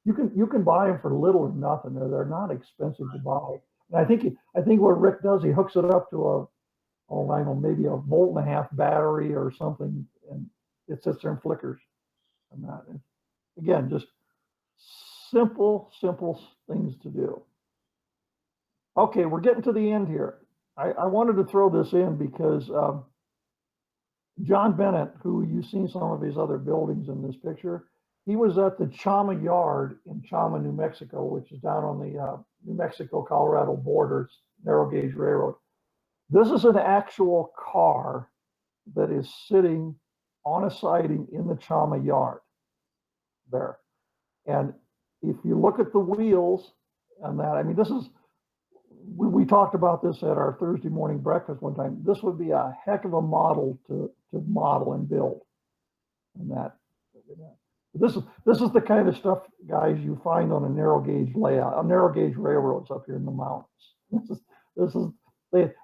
You can buy them for little or nothing. They're not expensive to buy. And I think what Rick does, he hooks it up to maybe a 1.5 volt battery or something, and it sits there and flickers. And that, again, just simple things to do. Okay, we're getting to the end here. I wanted to throw this in because John Bennett, who you've seen some of his other buildings in this picture, he was at the Chama Yard in Chama, New Mexico, which is down on the New Mexico-Colorado border, narrow gauge railroad. This is an actual car that is sitting on a siding in the Chama yard there. And if you look at the wheels and that, I mean, this is, we talked about this at our Thursday morning breakfast one time. This would be a heck of a model to model and build. And that, this is the kind of stuff, guys, you find on a narrow gauge layout, on narrow gauge railroads up here in the mountains.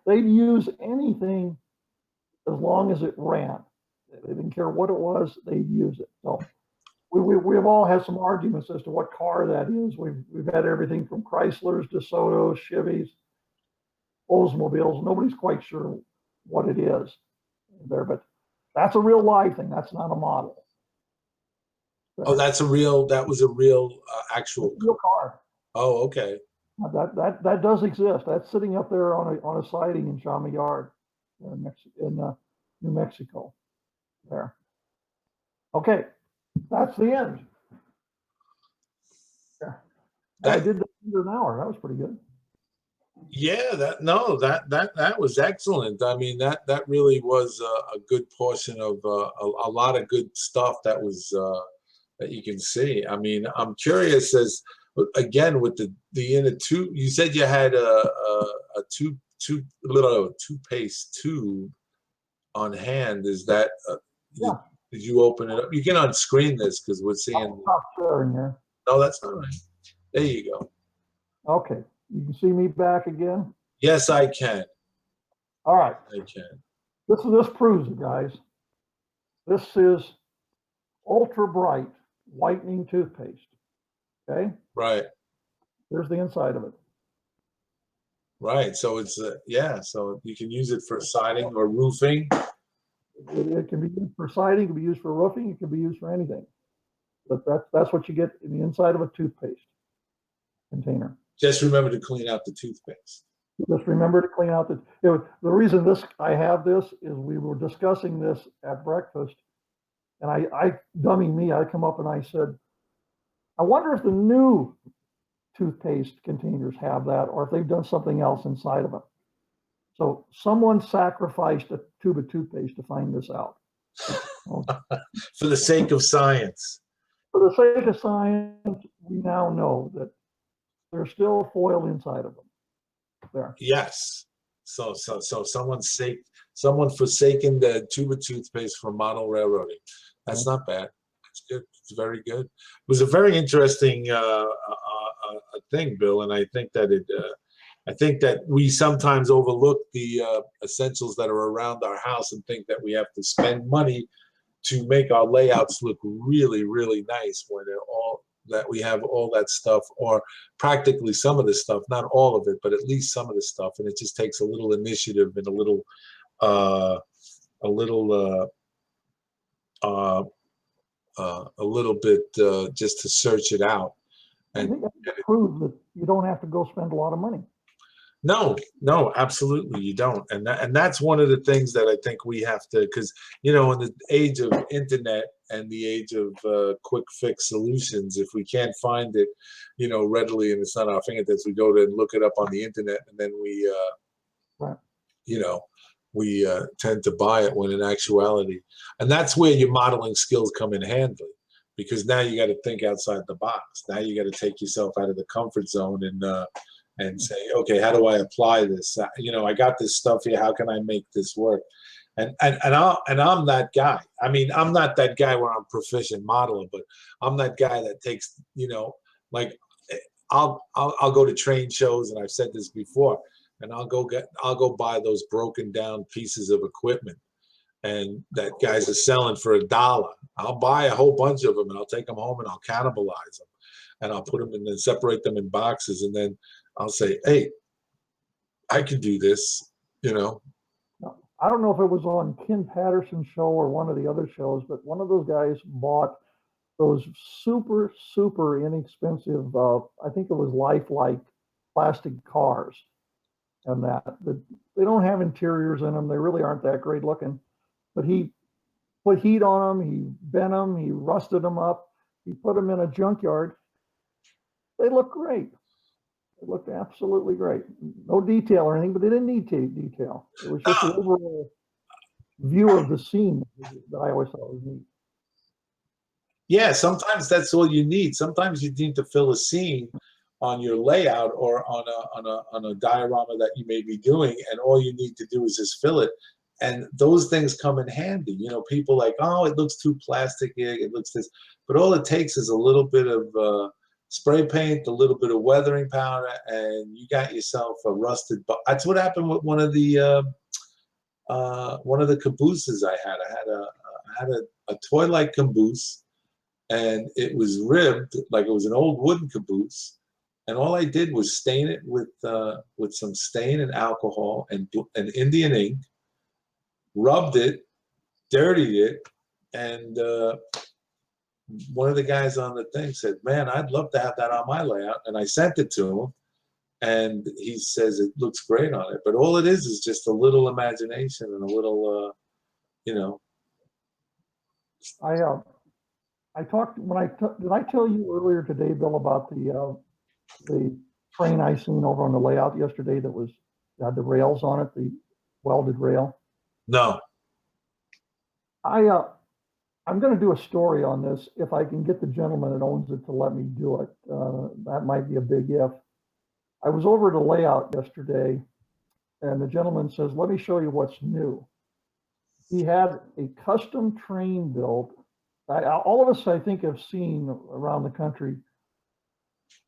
They'd use anything as long as it ran. They didn't care what it was, they'd use it. So we've all had some arguments as to what car that is. We've had everything from Chryslers, DeSotos, Chevys, Oldsmobiles. Nobody's quite sure what it is there, but that's a real live thing. That's not a model. Oh, that was a real actual real car. Oh, okay. That does exist. That's sitting up there on a siding in Chama Yard in New Mexico. There. Okay, that's the end. Yeah. I did that under an hour. That was pretty good. Yeah, that was excellent. I mean, that really was a good portion of a lot of good stuff that was that you can see. I mean, I'm curious as again with the inner tube. You said you had a little toothpaste tube on hand. Is that yeah? Did you open it up? You can unscreen this because we're seeing. In here. No, that's all right. There you go. Okay, you can see me back again. Yes, I can. All right. I can. This proves it, guys. This is ultra bright whitening toothpaste. Okay. Right. There's the inside of it. Right. So it's yeah. So you can use it for siding or roofing. It can be used for siding. It can be used for roofing. It can be used for anything. But that's what you get in the inside of a toothpaste container. Just remember to clean out the toothpaste. Just remember to clean out the reason I have this is we were discussing this at breakfast, and I dummy me, I come up and I said, I wonder if the new toothpaste containers have that, or if they've done something else inside of them. So someone sacrificed a tube of toothpaste to find this out. For the sake of science. For the sake of science, we now know that there's still foil inside of them. There. Yes. So someone forsaken the tube of toothpaste for model railroading. That's not bad. That's good. It's very good. It was a very interesting thing, Bill, and I think that we sometimes overlook the essentials that are around our house and think that we have to spend money to make our layouts look really, really nice when we have all that stuff, or practically some of the stuff, not all of it, but at least some of the stuff. And it just takes a little initiative and a little bit just to search it out. And I think that proves that you don't have to go spend a lot of money. No, absolutely you don't. And that's one of the things that I think we have to, because, in the age of internet and the age of quick fix solutions, if we can't find it, readily and it's not our fingertips, we go to look it up on the internet, and then we, right. We tend to buy it when in actuality, and that's where your modeling skills come in handy, because now you got to think outside the box. Now you got to take yourself out of the comfort zone and say, okay, how do I apply this? I got this stuff here. How can I make this work? And I'm that guy. I mean, I'm not that guy where I'm proficient modeler, but I'm that guy that takes, like I'll go to train shows, and I've said this before, and I'll go buy those broken down pieces of equipment, and that guys are selling for $1. I'll buy a whole bunch of them, and I'll take them home, and I'll cannibalize them, and I'll put them in and separate them in boxes, and then I'll say, hey, I can do this, I don't know if it was on Ken Patterson's show or one of the other shows, but one of those guys bought those super, super inexpensive, I think it was lifelike plastic cars, and that they don't have interiors in them. They really aren't that great looking, but he put heat on them. He bent them. He rusted them up. He put them in a junkyard. They look great. It looked absolutely great. No detail or anything, but they didn't need detail. It was just the overall view of the scene that I always thought was neat. Yeah, sometimes that's all you need. Sometimes you need to fill a scene on your layout or on a diorama that you may be doing, and all you need to do is just fill it. And those things come in handy. You know, people like, oh, it looks too plastic, it looks this, but all it takes is a little bit of spray paint, a little bit of weathering powder, and you got yourself a rusted. That's what happened with one of the cabooses I had. I had a toy-like caboose, and it was ribbed like it was an old wooden caboose. And all I did was stain it with some stain and alcohol and Indian ink, rubbed it, dirtied it, and one of the guys on the thing said, "Man, I'd love to have that on my layout." And I sent it to him, and he says it looks great on it. But all it is just a little imagination and a little, you know. I talked did I tell you earlier today, Bill, about the train I seen over on the layout yesterday that had the rails on it, the welded rail? No. I'm going to do a story on this if I can get the gentleman that owns it to let me do it. That might be a big if. I was over at a layout yesterday, and the gentleman says, "Let me show you what's new." He had a custom train built. All of us, I think, have seen around the country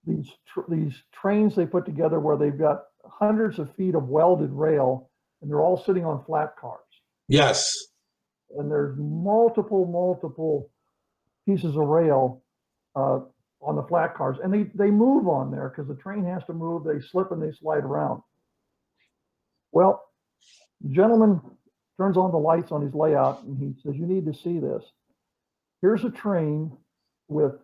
these trains they put together where they've got hundreds of feet of welded rail, and they're all sitting on flat cars. Yes. And there's multiple pieces of rail on the flat cars, and they move on there because the train has to move. They slip and they slide around. Well, the gentleman turns on the lights on his layout, and he says, "You need to see this. Here's a train with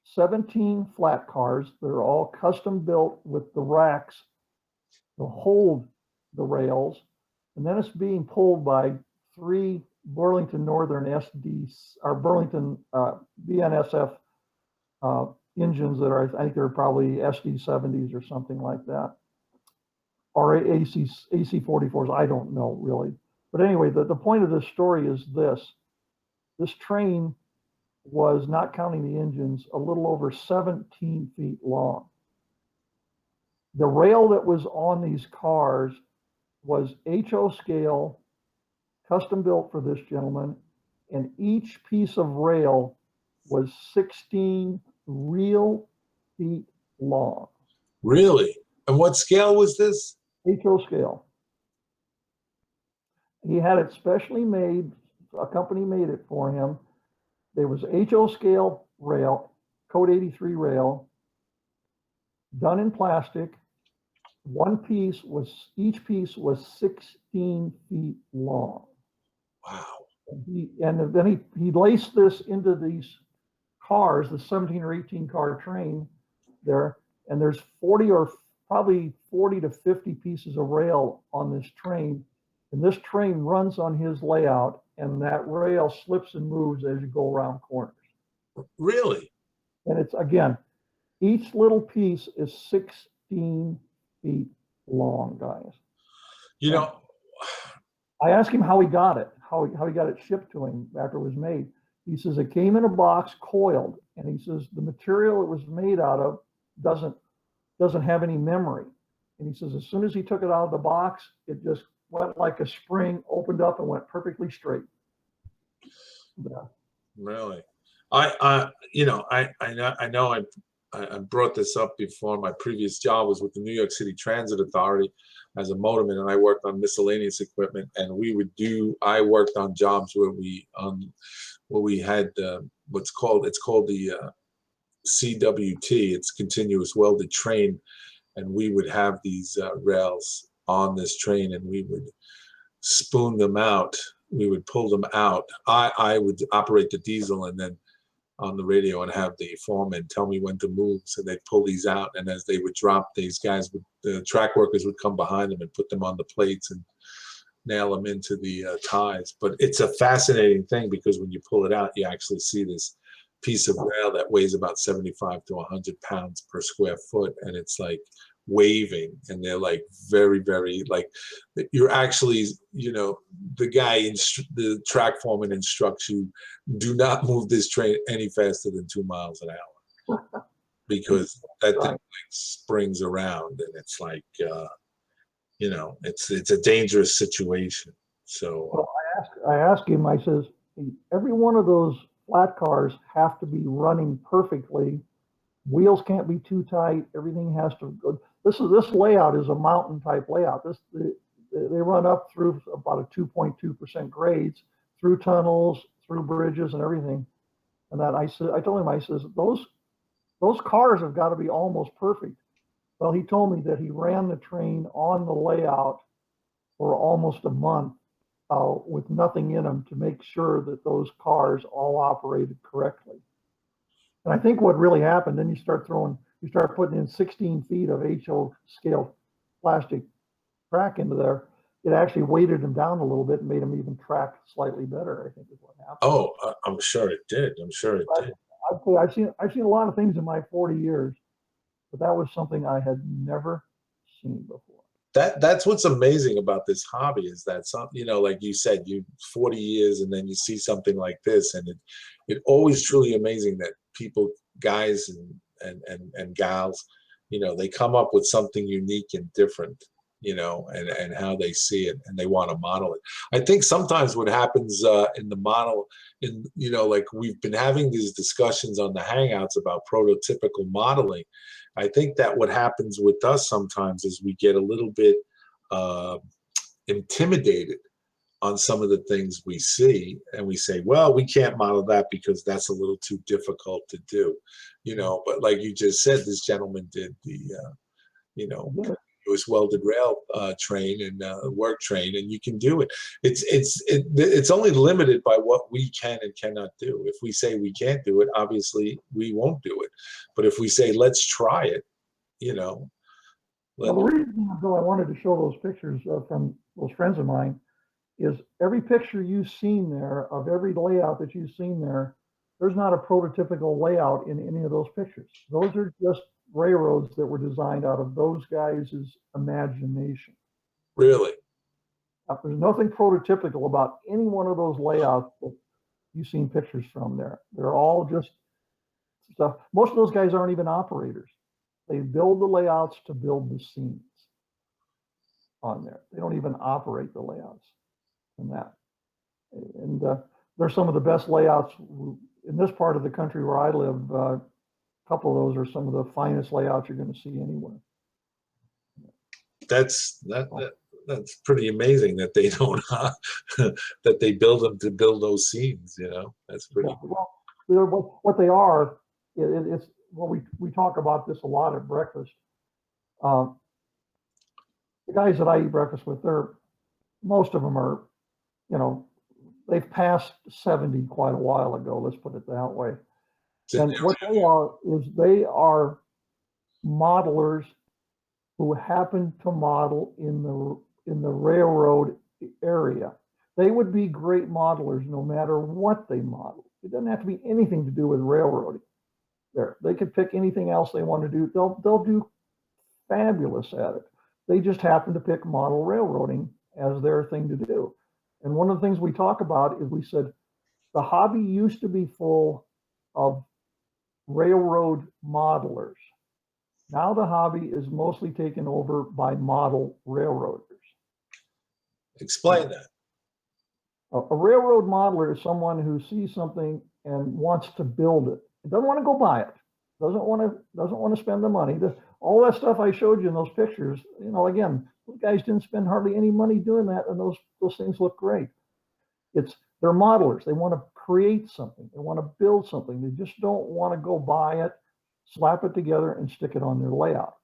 17 flat cars that are all custom built with the racks to hold the rails, and then it's being pulled by 3 Burlington Northern SDs or Burlington BNSF engines that are, I think they're probably SD70s or something like that, or AC44s. I don't know really. But anyway, the point of this story is this train was, not counting the engines, a little over 17 feet long. The rail that was on these cars was HO scale, custom built for this gentleman, and each piece of rail was 16 real feet long. Really? And what scale was this? HO scale. He had it specially made. A company made it for him. There was HO scale rail, code 83 rail, done in plastic. Each piece was 16 feet long. Wow. And then he laced this into these cars, the 17 or 18 car train there, and there's 40 to 50 pieces of rail on this train. And this train runs on his layout, and that rail slips and moves as you go around corners. Really? And it's, again, each little piece is 16 feet long, guys. You know, I asked him how he got it, how he got it shipped to him after it was made. He says it came in a box coiled, and he says the material it was made out of doesn't have any memory. And he says as soon as he took it out of the box, it just went like a spring, opened up and went perfectly straight. Yeah. Really? I know I brought this up before. My previous job was with the New York City Transit Authority as a motorman, and I worked on miscellaneous equipment. And I worked on jobs where we had it's called the CWT. It's continuous welded train, and we would have these rails on this train, and we would spoon them out. We would pull them out. I would operate the diesel, and then on the radio and have the foreman tell me when to move. So they'd pull these out, and as they would drop, the track workers would come behind them and put them on the plates and nail them into the ties. But it's a fascinating thing because when you pull it out, you actually see this piece of rail that weighs about 75 to 100 pounds per square foot, and it's like waving, and they're like very, very like you're actually, you know, the guy the track foreman instructs you, do not move this train any faster than 2 miles an hour because that thing like springs around, and it's like you know, it's a dangerous situation. So Well, I asked him, I says, every one of those flat cars have to be running perfectly. Wheels can't be too tight. Everything has to go. This layout is a mountain type layout. They run up through about a 2.2% grades, through tunnels, through bridges and everything. And that I told him, I says, those cars have got to be almost perfect. Well, he told me that he ran the train on the layout for almost a month with nothing in them to make sure that those cars all operated correctly. And I think what really happened, then you start putting in 16 feet of HO scale plastic track into there. It actually weighted them down a little bit and made them even track slightly better, I think is what happened. oh, I'm sure it did. I'm sure it did. I've seen a lot of things in my 40 years, but that was something I had never seen before. That's what's amazing about this hobby is that some, you know, like you said, you 40 years and then you see something like this, and it always truly amazing that people, guys and gals, you know, they come up with something unique and different, you know, and how they see it, and they want to model it. I think sometimes what happens in the model, in, you know, like we've been having these discussions on the Hangouts about prototypical modeling. I think that what happens with us sometimes is we get a little bit intimidated on some of the things we see, and we say, well, we can't model that because that's a little too difficult to do, you know. But like you just said, this gentleman did the you know, was welded rail train and work train, and you can do it. It's only limited by what we can and cannot do. If we say we can't do it, obviously we won't do it. But if we say let's try it, you know. Well, the reason I wanted to show those pictures from those friends of mine is every picture you've seen there of every layout that you've seen there, there's not a prototypical layout in any of those pictures. Those are just railroads that were designed out of those guys' imagination. Really? There's nothing prototypical about any one of those layouts that you've seen pictures from there. They're all just stuff. Most of those guys aren't even operators. They build the layouts to build the scenes on there. They don't even operate the layouts in that. And they're some of the best layouts in this part of the country where I live. A couple of those are some of the finest layouts you're going to see anywhere. That's pretty amazing that they don't that they build them to build those scenes. You know, that's pretty. Yeah, well, what they are, it's well, we talk about this a lot at breakfast. The guys that I eat breakfast with, most of them are, you know, they've passed 70 quite a while ago. Let's put it that way. And what they are modelers who happen to model in the railroad area. They would be great modelers no matter what they model. It doesn't have to be anything to do with railroading. They could pick anything else they want to do. They'll do fabulous at it. They just happen to pick model railroading as their thing to do. And one of the things we talk about is we said the hobby used to be full of railroad modelers. Now the hobby is mostly taken over by model railroaders. Explain that. A railroad modeler is someone who sees something and wants to build it. It doesn't want to go buy it. Doesn't want to spend the money. All that stuff I showed you in those pictures, you know, again, those guys didn't spend hardly any money doing that, and those things look great. They're modelers. They want to create something. They want to build something. They just don't want to go buy it, slap it together, and stick it on their layout.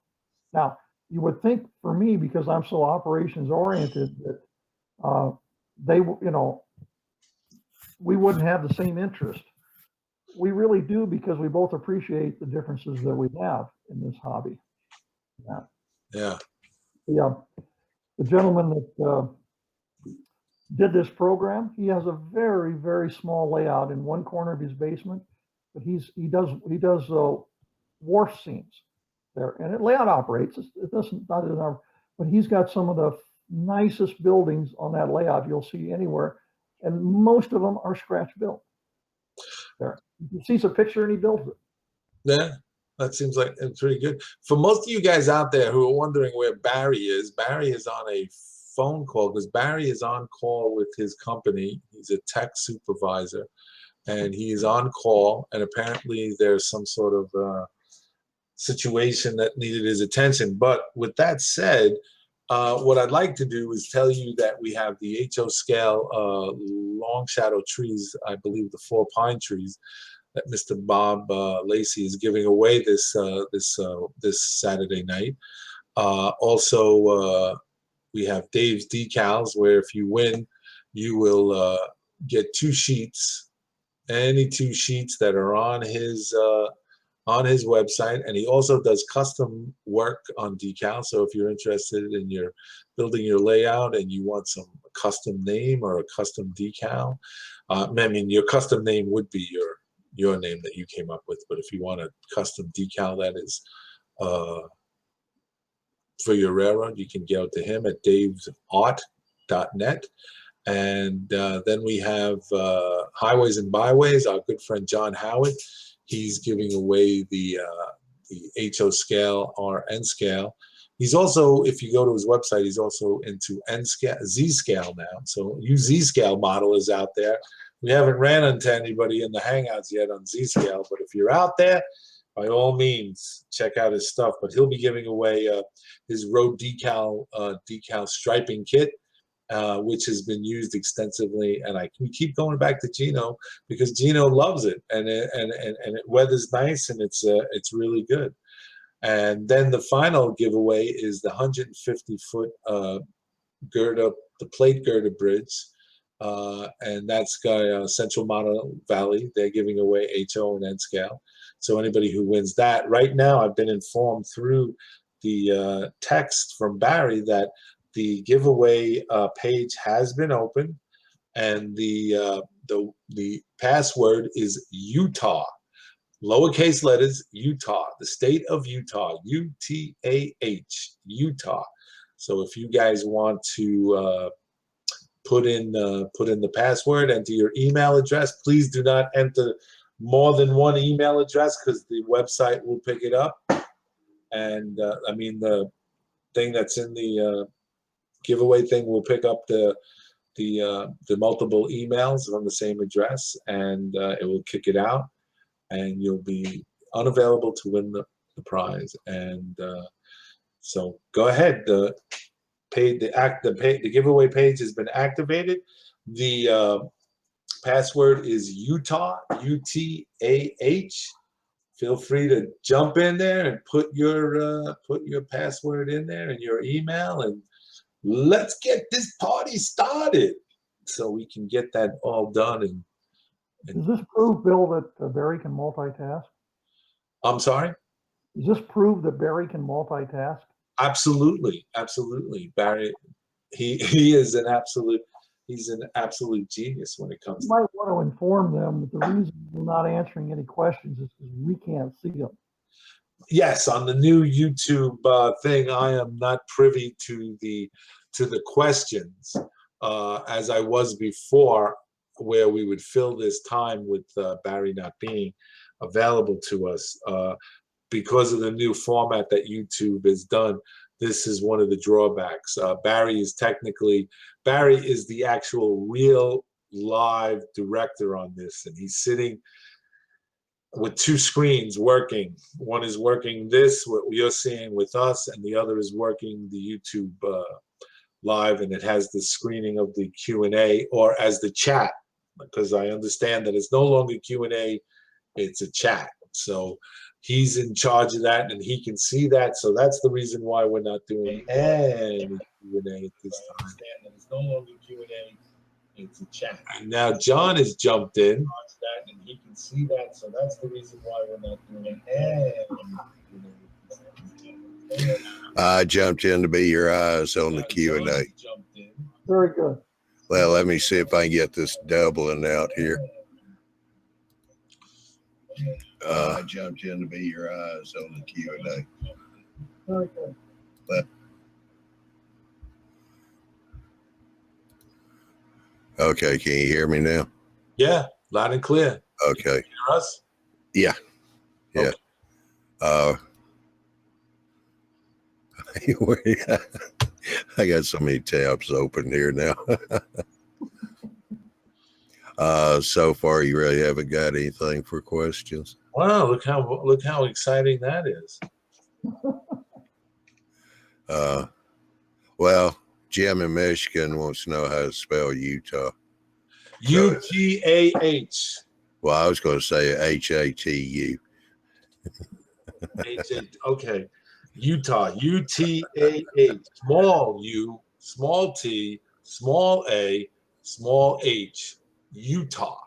Now, you would think for me, because I'm so operations oriented, that they, you know, we wouldn't have the same interest. We really do, because we both appreciate the differences that we have in this hobby. Yeah. The gentleman that did this program, he has a very, very small layout in one corner of his basement, but he does wharf scenes. there. And layout operates. It doesn't, not in our, but he's got some of the nicest buildings on that layout you'll see anywhere. And most of them are scratch built. There. He sees a picture and he builds it. Yeah, that seems like it's pretty good. For most of you guys out there who are wondering where Barry is on a phone call because Barry is on call with his company. He's a tech supervisor and he is on call, and apparently there's some sort of situation that needed his attention. But with that said, what I'd like to do is tell you that we have the HO scale long shadow trees, I believe the 4 pine trees, that Mr. Bob Lacey is giving away this Saturday night. Also, we have Dave's decals, where if you win, you will get 2 sheets, any 2 sheets that are on his website, and he also does custom work on decals. So if you're interested in building your layout and you want some custom name or a custom decal, I mean, your custom name would be your name that you came up with, but if you want a custom decal that is for your railroad, you can go to him at davesart.net. And then we have Highways and Byways, our good friend John Howard. He's giving away the HO scale or N scale. He's also, if you go to his website, he's also into N scale, Z scale now. So new Z scale model is out there. We haven't ran into anybody in the Hangouts yet on Z scale, but if you're out there, by all means, check out his stuff. But he'll be giving away his road decal striping kit, which has been used extensively, and we keep going back to Gino because Gino loves it, and it weather's nice, and it's really good. And then the final giveaway is the 150-foot girder, the plate girder bridge, and that's got Central Mono Valley. They're giving away HO and N scale. So anybody who wins that, right now, I've been informed through the text from Barry that the giveaway page has been opened, and the password is Utah, lowercase letters, Utah, the state of Utah, UTAH, Utah. So if you guys want to put in the password, enter your email address. Please do not enter more than 1 email address because the website will pick it up. And I mean, the thing that's in the giveaway thing will pick up the multiple emails from the same address, and it will kick it out, and you'll be unavailable to win the prize. And so go ahead. The giveaway page has been activated. The password is Utah, UTAH. Feel free to jump in there and put your password in there and your email, and let's get this party started so we can get that all done. And does this prove, Bill, that Barry can multitask? I'm sorry? Does this prove that Barry can multitask? Absolutely, absolutely. Barry, he's an absolute genius when it comes You might want to inform them that the reason we're not answering any questions is because we can't see them. Yes, on the new YouTube thing, I am not privy to the questions as I was before, where we would fill this time with Barry not being available to us. Because of the new format that YouTube has done, this is one of the drawbacks. Barry is the actual real live director on this, and he's sitting with 2 screens working. One is working this, what you're seeing with us, and the other is working the YouTube live, and it has the screening of the Q&A, or as the chat, because I understand that it's no longer Q&A, it's a chat. So he's in charge of that, and he can see that. So that's the reason why we're not doing any Q&A at this time. It's no longer Q&A, it's a chat. And now John has jumped in, and he can see that. So that's the reason why we're not doing any Q&A. I jumped in to be your eyes on the Q&A. Very good. Well, let me see if I can get this doubling out here. I jumped in to be your eyes on the Q&A. Okay. Okay, can you hear me now? Yeah, loud and clear. Okay. Hear us? Yeah. Yeah. Okay. I got so many tabs open here now. So far you really haven't got anything for questions? Wow, look how exciting that is. Well, Jim in Michigan wants to know how to spell Utah. UTAH. Well, I was going to say HATU. Okay. Utah. UTAH. Small U, small T, small A, small H. Utah.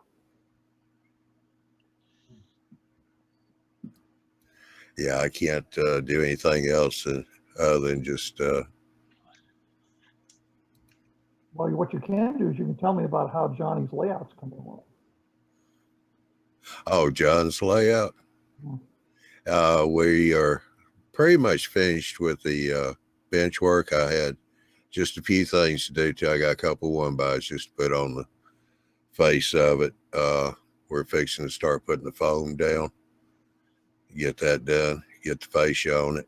Yeah, I can't do anything else other than just. Well, what you can do is you can tell me about how Johnny's layout's coming along. Oh, John's layout. Hmm. We are pretty much finished with the bench work. I had just a few things to do till I got a couple one bys just to put on the face of it. We're fixing to start putting the foam down. Get that done. Get the fascia on it,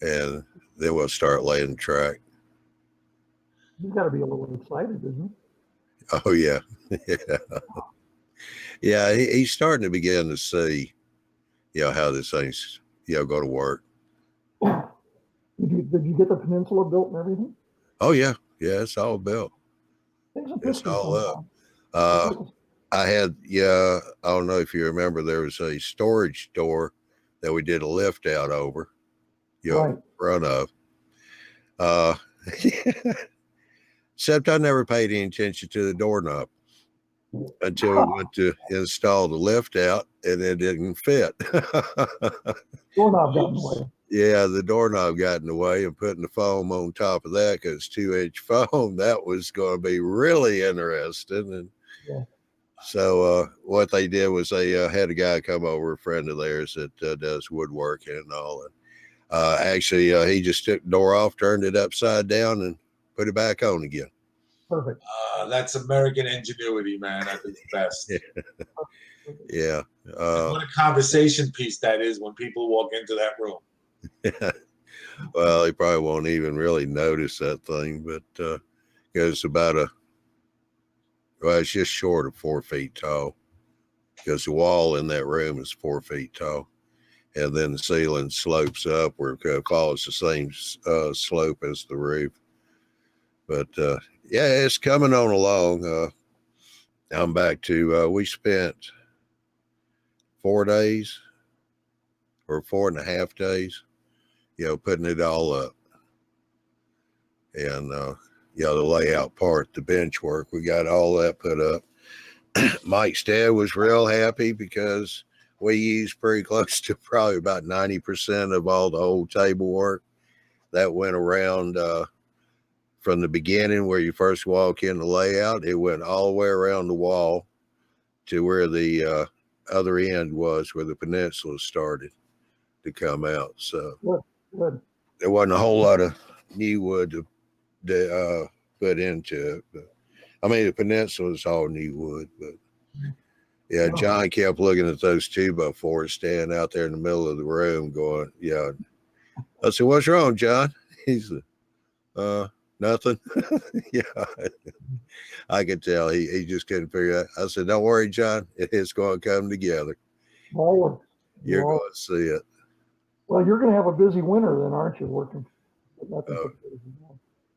and then we'll start laying the track. He's got to be a little excited, isn't he? Oh yeah, yeah, yeah. He's starting to begin to see, how this thing's, go to work. Did you get the peninsula built and everything? Oh yeah, yeah. It's all built. Take some It's pictures all up. sometime. I had, I don't know if you remember, there was a storage door that we did a lift out over, Right. in front of. Except I never paid any attention to the doorknob until we went to install the lift out and it didn't fit. Doorknob got in the way. Yeah, the doorknob got in the way, and putting the foam on top of that, because 2-inch foam, that was going to be really interesting. And Yeah. so what they did was they had a guy come over, a friend of theirs that does woodworking and all. And actually, he just took the door off, turned it upside down, and put it back on again. Perfect. That's American ingenuity, man, at its best. Yeah. What a conversation piece that is when people walk into that room. Well, he probably won't even really notice that thing, but goes about it's just short of 4 feet tall, because the wall in that room is 4 feet tall, and then the ceiling slopes up where it follows the same slope as the roof. But yeah, it's coming on along. I'm back to we spent 4 days or 4.5 days, putting it all up. And the layout part, the bench work, we got all that put up. Mike's dad was real happy because we used pretty close to probably about 90% of all the old table work that went around from the beginning where you first walk in the layout. It went all the way around the wall to where the other end was, where the peninsula started to come out. So Good. there wasn't a whole lot of new wood to put into it. But I mean, the peninsula is all new wood, but yeah, John kept looking at those 2x4s standing out there in the middle of the room going, yeah. I said, "What's wrong, John?" He said, nothing. Yeah, I could tell he just couldn't figure it out. I said, "Don't worry, John, it's going to come together. Well, You're going to see it." well, you're going to have a busy winter then, aren't you, working?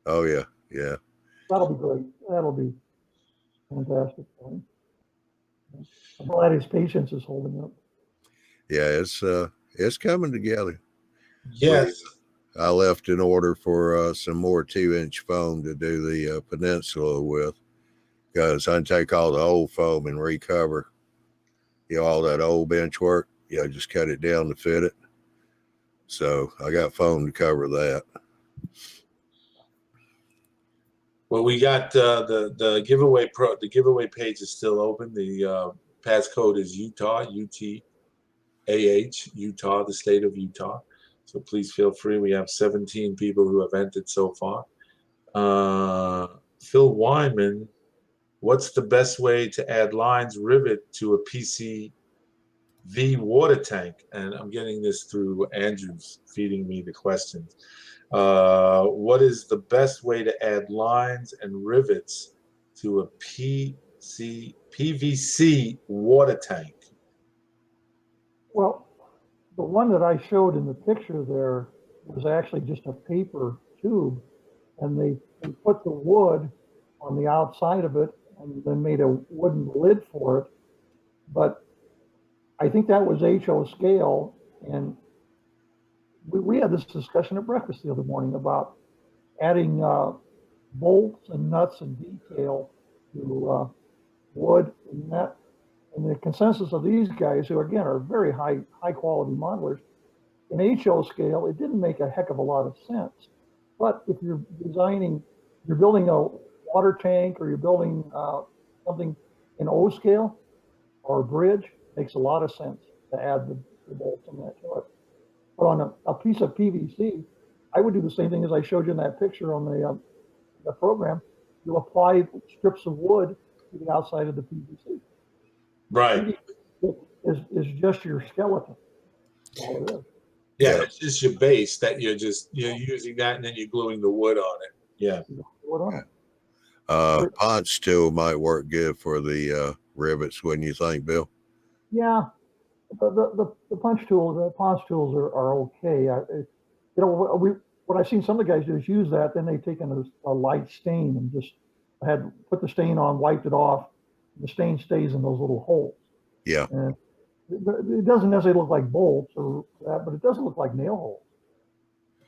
Oh yeah, yeah. That'll be great. That'll be fantastic. I'm glad his patience is holding up. Yeah, it's coming together. Yes. I left an order for some more 2-inch foam to do the peninsula with, because I can take all the old foam and recover, all that old bench work. Just cut it down to fit it. So I got foam to cover that. Well, we got the giveaway the giveaway page is still open. The passcode is Utah, UTAH, Utah, the state of Utah. So please feel free. We have 17 people who have entered so far. Phil Wyman, what's the best way to add lines rivet to a PCV water tank? And I'm getting this through Andrew's feeding me the questions. What is the best way to add lines and rivets to a PVC water tank? Well, the one that I showed in the picture there was actually just a paper tube, and they put the wood on the outside of it and then made a wooden lid for it. But I think that was HO scale, and we had this discussion at breakfast the other morning about adding bolts and nuts and detail to wood and that. And the consensus of these guys, who again are very high quality modelers, in HO scale, it didn't make a heck of a lot of sense. But if you're building a water tank, or you're building something in O scale or a bridge, it makes a lot of sense to add the bolts and that to it. But on a piece of PVC, I would do the same thing as I showed you in that picture on the program. You'll apply strips of wood to the outside of the PVC. Right. Is just your skeleton. That's all it is. Yeah, it's just your base that you're using that, and then you're gluing the wood on it. Yeah. Wood on it. Punch tool might work good for the rivets, wouldn't you think, Bill? Yeah, the punch tools are okay. What I've seen some of the guys do is use that, then they've taken a light stain and just put the stain on, wiped it off. The stain stays in those little holes. Yeah. And it doesn't necessarily look like bolts or that, but it doesn't look like nail holes.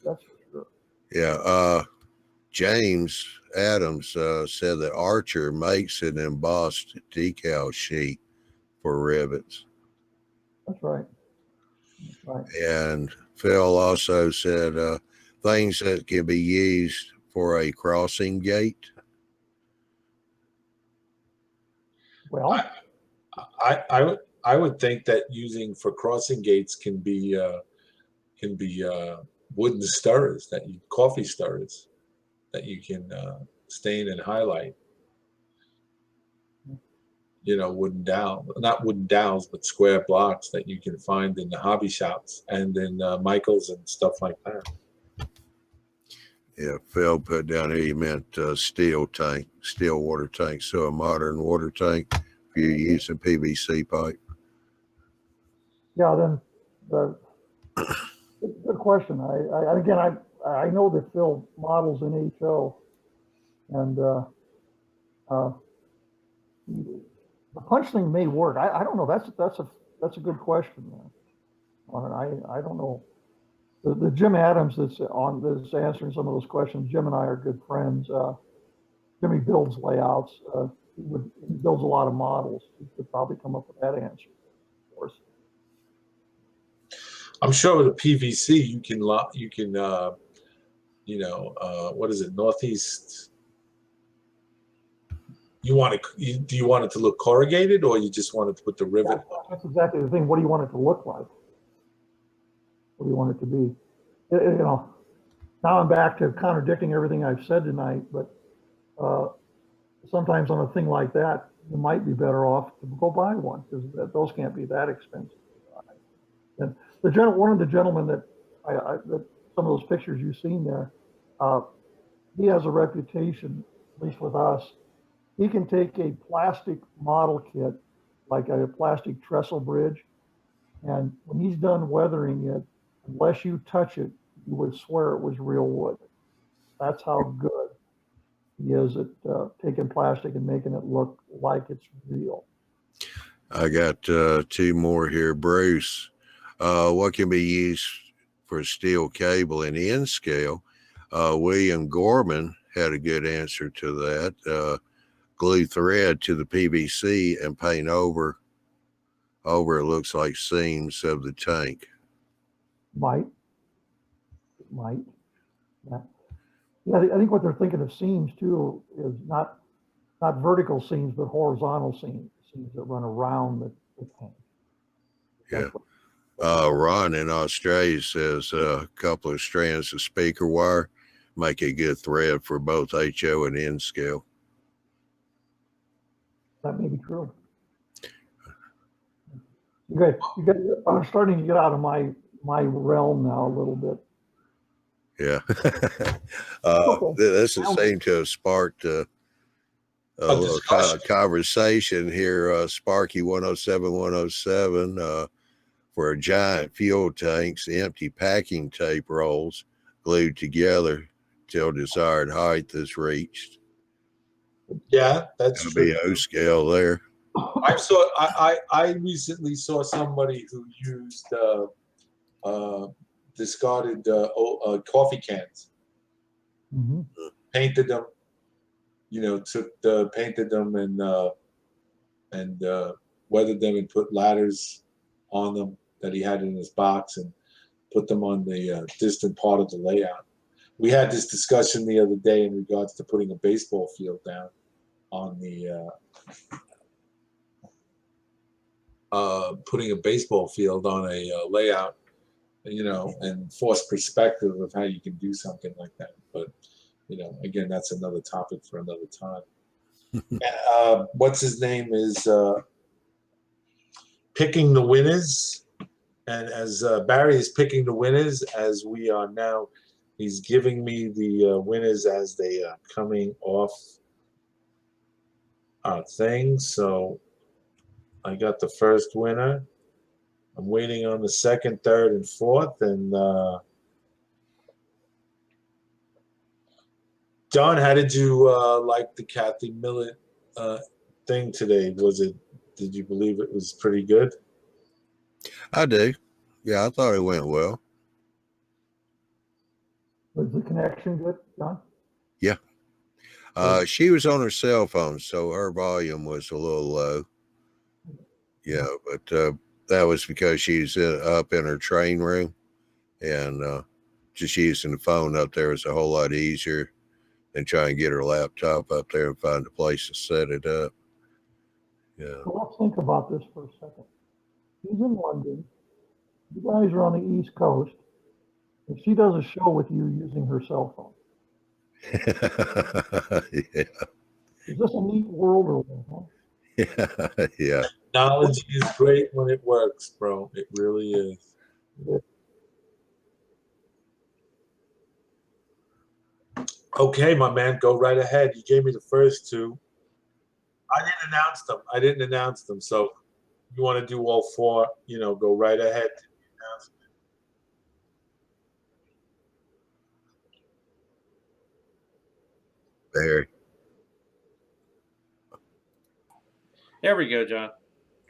That's for sure. Yeah. James Adams said that Archer makes an embossed decal sheet for rivets. That's right. That's right. And Phil also said things that can be used for a crossing gate. Well, I would think that using for crossing gates can be wooden stirrers, coffee stirrers that you can stain and highlight. Wooden dowel, not wooden dowels, but square blocks that you can find in the hobby shops and in Michael's and stuff like that. Yeah, Phil put down here he meant steel water tank. So a modern water tank, if you use a PVC pipe. yeah, then good question. I know that Phil models in HO, and the punch thing may work. I don't know. That's a good question, man. I don't know. The Jim Adams that's answering some of those questions. Jim and I are good friends. Jimmy builds layouts. He builds a lot of models. He could probably come up with that answer for us. I'm sure with the PVC you can what is it, northeast? Do you want it to look corrugated, or you just want it to put the rivet? Yeah, that's exactly the thing. What do you want it to look like? What do you want it to be? Now I'm back to contradicting everything I've said tonight, but sometimes on a thing like that, you might be better off to go buy one, because those can't be that expensive. And one of the gentlemen that some of those pictures you've seen there, he has a reputation, at least with us. He can take a plastic model kit, like a plastic trestle bridge, and when he's done weathering it, unless you touch it, you would swear it was real wood. That's how good he is at taking plastic and making it look like it's real. I got two more here. Bruce, what can be used for steel cable in N scale? William Gorman had a good answer to that. Glue thread to the PVC and paint over it looks like seams of the tank. Might. Yeah. I think what they're thinking of seams too is not vertical seams, but horizontal seams that run around the tank. Yeah. Ron in Australia says a couple of strands of speaker wire make a good thread for both HO and N scale. That may be true. You guys, I'm starting to get out of my realm now a little bit. Yeah. Okay. This has seemed to have sparked a little discussion. conversation here. Sparky 107 for giant fuel tanks, empty packing tape rolls glued together till desired height is reached. Yeah, that's That'll be true. O scale there. I recently saw somebody who used discarded coffee cans, Mhm. painted them, painted them and weathered them and put ladders on them that he had in his box and put them on the distant part of the layout. We had this discussion the other day in regards to putting a baseball field down on the putting a baseball field on a layout, and force perspective of how you can do something like that. But again, that's another topic for another time. What's his name is picking the winners, and as Barry is picking the winners, as we are now, he's giving me the winners as they are coming off our thing. So I got the first winner. I'm waiting on the second, third, and fourth. And John, how did you like the Kathy Millett thing today? Did you believe it was pretty good? I do. Yeah, I thought it went well. Was the connection good, John? Yeah. She was on her cell phone, so her volume was a little low. Yeah, but that was because she's up in her train room, and just using the phone up there is a whole lot easier than trying to get her laptop up there and find a place to set it up. Yeah. So let's think about this for a second. She's in London. You guys are on the East Coast. If she does a show with you using her cell phone, Yeah. is this a neat world or what? Huh? Yeah. Technology is great when it works, bro. It really is. Okay, my man, go right ahead. You gave me the first two. I didn't announce them. So if you want to do all four, go right ahead. Very. There we go, John.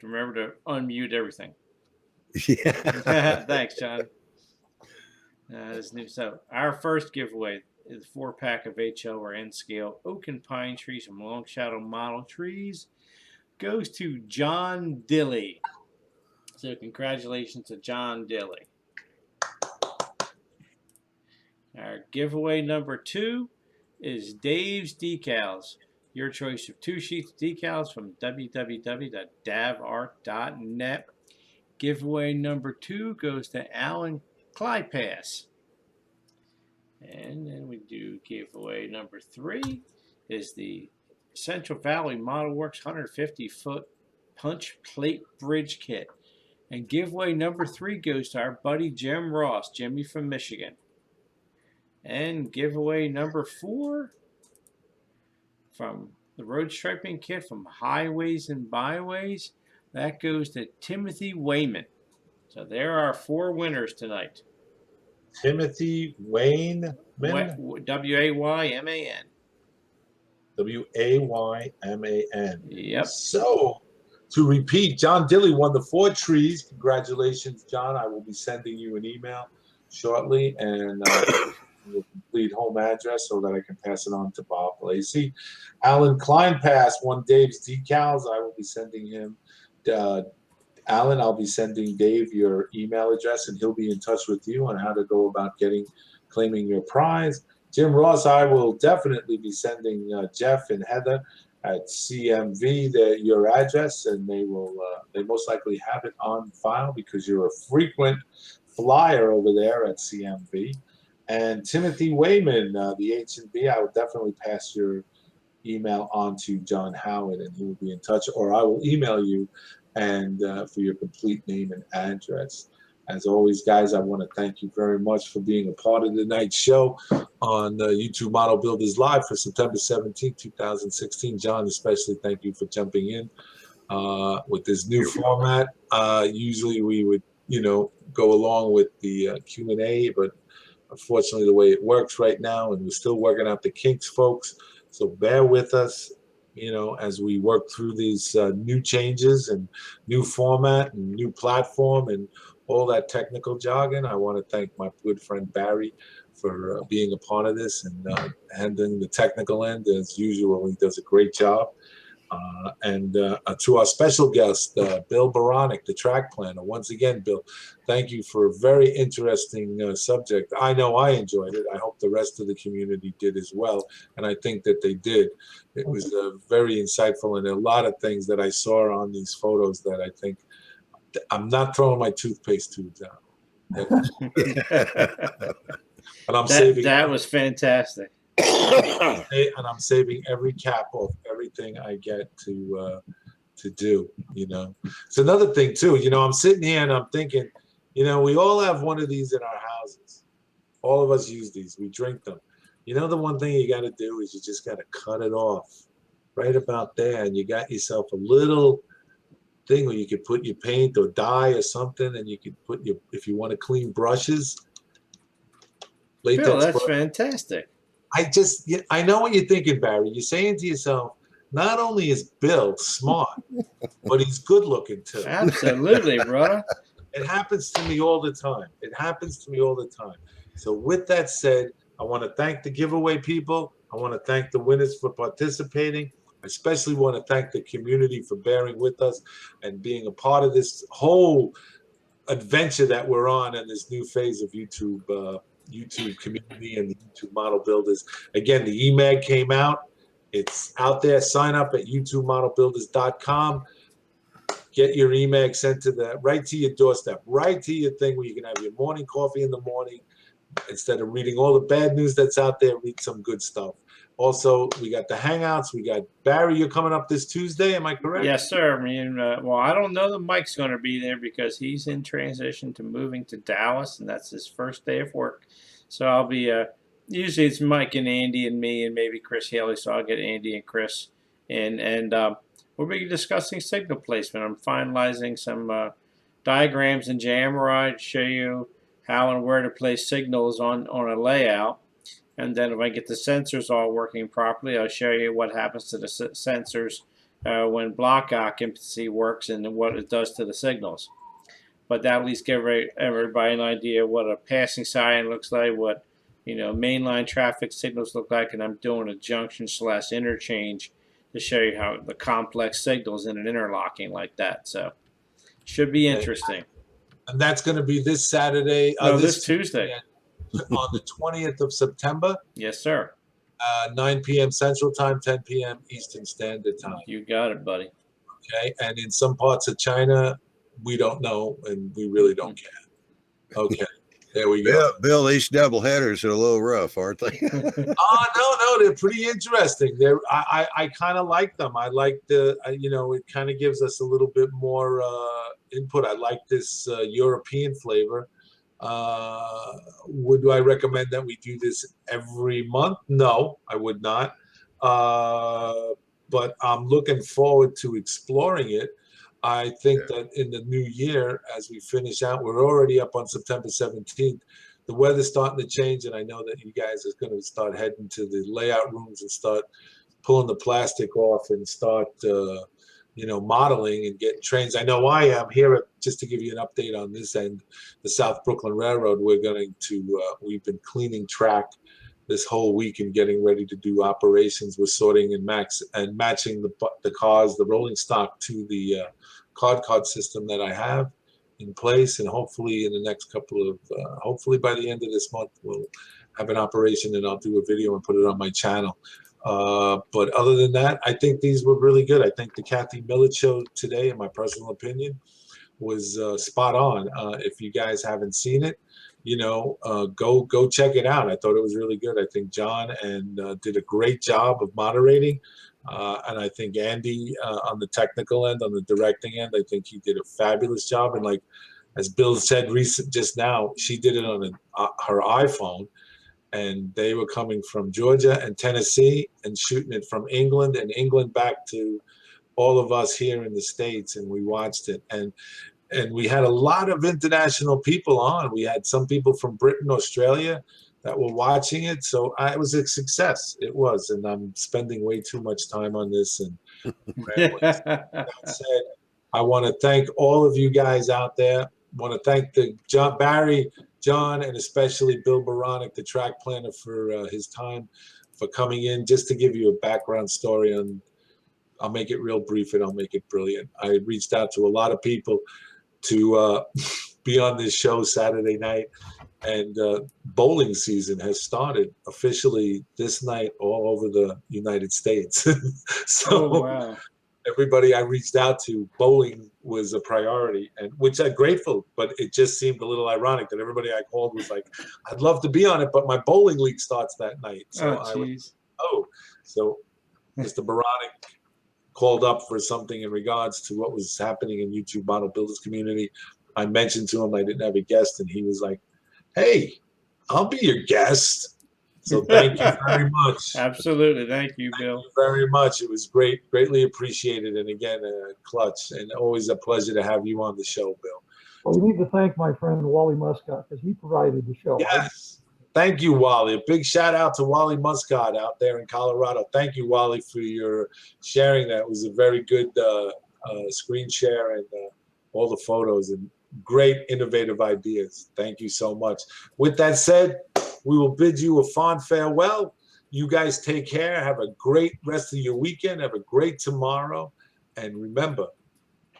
Remember to unmute everything. Yeah. Thanks, John. It's new. So our first giveaway is a 4-pack of HL or N scale oak and pine trees from Long Shadow Model Trees. Goes to John Dilly. So congratulations to John Dilly. Our giveaway number 2 is Dave's Decals. Your choice of 2 sheets of decals from www.davart.net. Giveaway number 2 goes to Alan Clypass. And then we do giveaway number 3 is the Central Valley Model Works 150-foot punch plate bridge kit. And giveaway number 3 goes to our buddy Jim Ross, Jimmy from Michigan. And giveaway number 4 from the road striping kit from Highways and Byways, that goes to Timothy Wayman. So there are 4 winners tonight. Timothy Wayman. W-A-Y-M-A-N. W-A-Y-M-A-N. Yep. So, to repeat, John Dilly won the 4 trees. Congratulations, John. I will be sending you an email shortly, and your complete home address so that I can pass it on to Bob Lacey. Alan Kleinpass won Dave's decals. I will be sending him. Alan, I'll be sending Dave your email address, and he'll be in touch with you on how to go about claiming your prize. Jim Ross, I will definitely be sending Jeff and Heather at CMV your address, and they will they most likely have it on file because you're a frequent flyer over there at CMV. And Timothy Wayman, the H&B, I would definitely pass your email on to John Howard, and he will be in touch, or I will email you and for your complete name and address. As always, guys, I want to thank you very much for being a part of tonight's show on YouTube Model Builders Live for September 17, 2016. John, especially thank you for jumping in with this new format. Usually we would, go along with the Q&A, but unfortunately the way it works right now, and we're still working out the kinks, folks. So bear with us, as we work through these new changes and new format and new platform and all that technical jargon. I want to thank my good friend Barry for being a part of this and handling the technical end as usual. He does a great job. And to our special guest, Bill Beranek, the track planner. Once again, Bill, thank you for a very interesting subject. I know I enjoyed it. I hope the rest of the community did as well. And I think that they did. It was very insightful, and a lot of things that I saw on these photos that I think I'm not throwing my toothpaste tubes out. And I'm saving. That was fantastic. And I'm saving every cap off everything I get to do. It's another thing too. I'm sitting here and I'm thinking, we all have one of these in our houses. All of us use these. We drink them. The one thing you got to do is you just got to cut it off right about there, and you got yourself a little thing where you could put your paint or dye or something, and you could put if you want to clean brushes. Bill, that's fantastic. I know what you're thinking, Barry. You're saying to yourself, not only is Bill smart, but he's good looking too. Absolutely, brother. It happens to me all the time. So with that said, I want to thank the giveaway people. I want to thank the winners for participating. I especially want to thank the community for bearing with us and being a part of this whole adventure that we're on in this new phase of YouTube community and the YouTube Model Builders. Again, the email came out. It's out there. Sign up at YouTubeModelBuilders.com. Get your email sent right to your doorstep, right to your thing where you can have your morning coffee in the morning. Instead of reading all the bad news that's out there, read some good stuff. Also, we got the Hangouts. We got Barry, you're coming up this Tuesday. Am I correct? Yes, sir. Well, I don't know that Mike's going to be there because he's in transition to moving to Dallas, and that's his first day of work. So I'll be, usually it's Mike and Andy and me and maybe Chris Haley, so I'll get Andy and Chris in. And we'll be discussing signal placement. I'm finalizing some diagrams in Jammeride to show you how and where to place signals on a layout. And then if I get the sensors all working properly, I'll show you what happens to the sensors when block occupancy works and what it does to the signals. But that at least give everybody an idea what a passing sign looks like, what mainline traffic signals look like, and I'm doing a junction/interchange to show you how the complex signals in an interlocking like that. So should be interesting. And that's going to be this Saturday. No, this Tuesday. On the 20th of September. Yes, sir. 9 p.m. Central Time, 10 p.m. Eastern Standard Time. You got it, buddy. Okay, and in some parts of China, we don't know, and we really don't care. Okay, there we go. Bill, these double headers are a little rough, aren't they? No, they're pretty interesting. I kind of like them. I like it kind of gives us a little bit more input. I like this European flavor. Would I recommend that we do this every month? No, I would not. But I'm looking forward to exploring it. I think that in the new year, as we finish out, we're already up on September 17th. The weather's starting to change, and I know that you guys are going to start heading to the layout rooms and start pulling the plastic off and start modeling and getting trains. I know I am here. Just to give you an update on this end, the South Brooklyn Railroad, we've been cleaning track this whole week and getting ready to do operations. We're sorting and matching the cars, the rolling stock to the card system that I have in place, and hopefully in the next couple of, hopefully by the end of this month, we'll have an operation, and I'll do a video and put it on my channel. But other than that, I think these were really good. I think the Kathy Millett show today, in my personal opinion, was spot on. If you guys haven't seen it, go check it out. I thought it was really good. I think John did a great job of moderating, and I think Andy on the technical end, on the directing end, I think he did a fabulous job. And like as Bill said just now, she did it on her iPhone, and they were coming from Georgia and Tennessee and shooting it from England, and England back to all of us here in the States, and we watched it. And we had a lot of international people on. We had some people from Britain, Australia that were watching it. So it was a success. It was. And I'm spending way too much time on this. And that said, I want to thank all of you guys out there. I want to thank Barry, John, and especially Bill Beranek, the track planner, for his time, for coming in. Just to give you a background story on, I'll make it real brief and I'll make it brilliant. I reached out to a lot of people to be on this show Saturday night, and bowling season has started officially this night all over the United States. So Oh, wow. everybody I reached out to, bowling was a priority, and which I'm grateful, but it just seemed a little ironic that everybody I called was like, I'd love to be on it, but my bowling league starts that night. So so Mr. Beranek called up for something in regards to what was happening in YouTube Model Builders community. I mentioned to him I didn't have a guest, and he was like, hey, I'll be your guest. So thank you very much. Absolutely. Thank you, Bill. Thank you very much. It was great, greatly appreciated. And again, clutch, and always a pleasure to have you on the show, Bill. Well, we need to thank my friend Wally Muscat because he provided the show. Yes. Thank you, Wally. A big shout out to Wally Muscat out there in Colorado. Thank you, Wally, for your sharing that. It was a very good screen share, and all the photos and great innovative ideas. Thank you so much. With that said, we will bid you a fond farewell. You guys take care. Have a great rest of your weekend. Have a great tomorrow. And remember,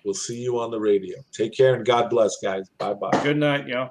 we'll see you on the radio. Take care and God bless, guys. Bye-bye. Good night, y'all.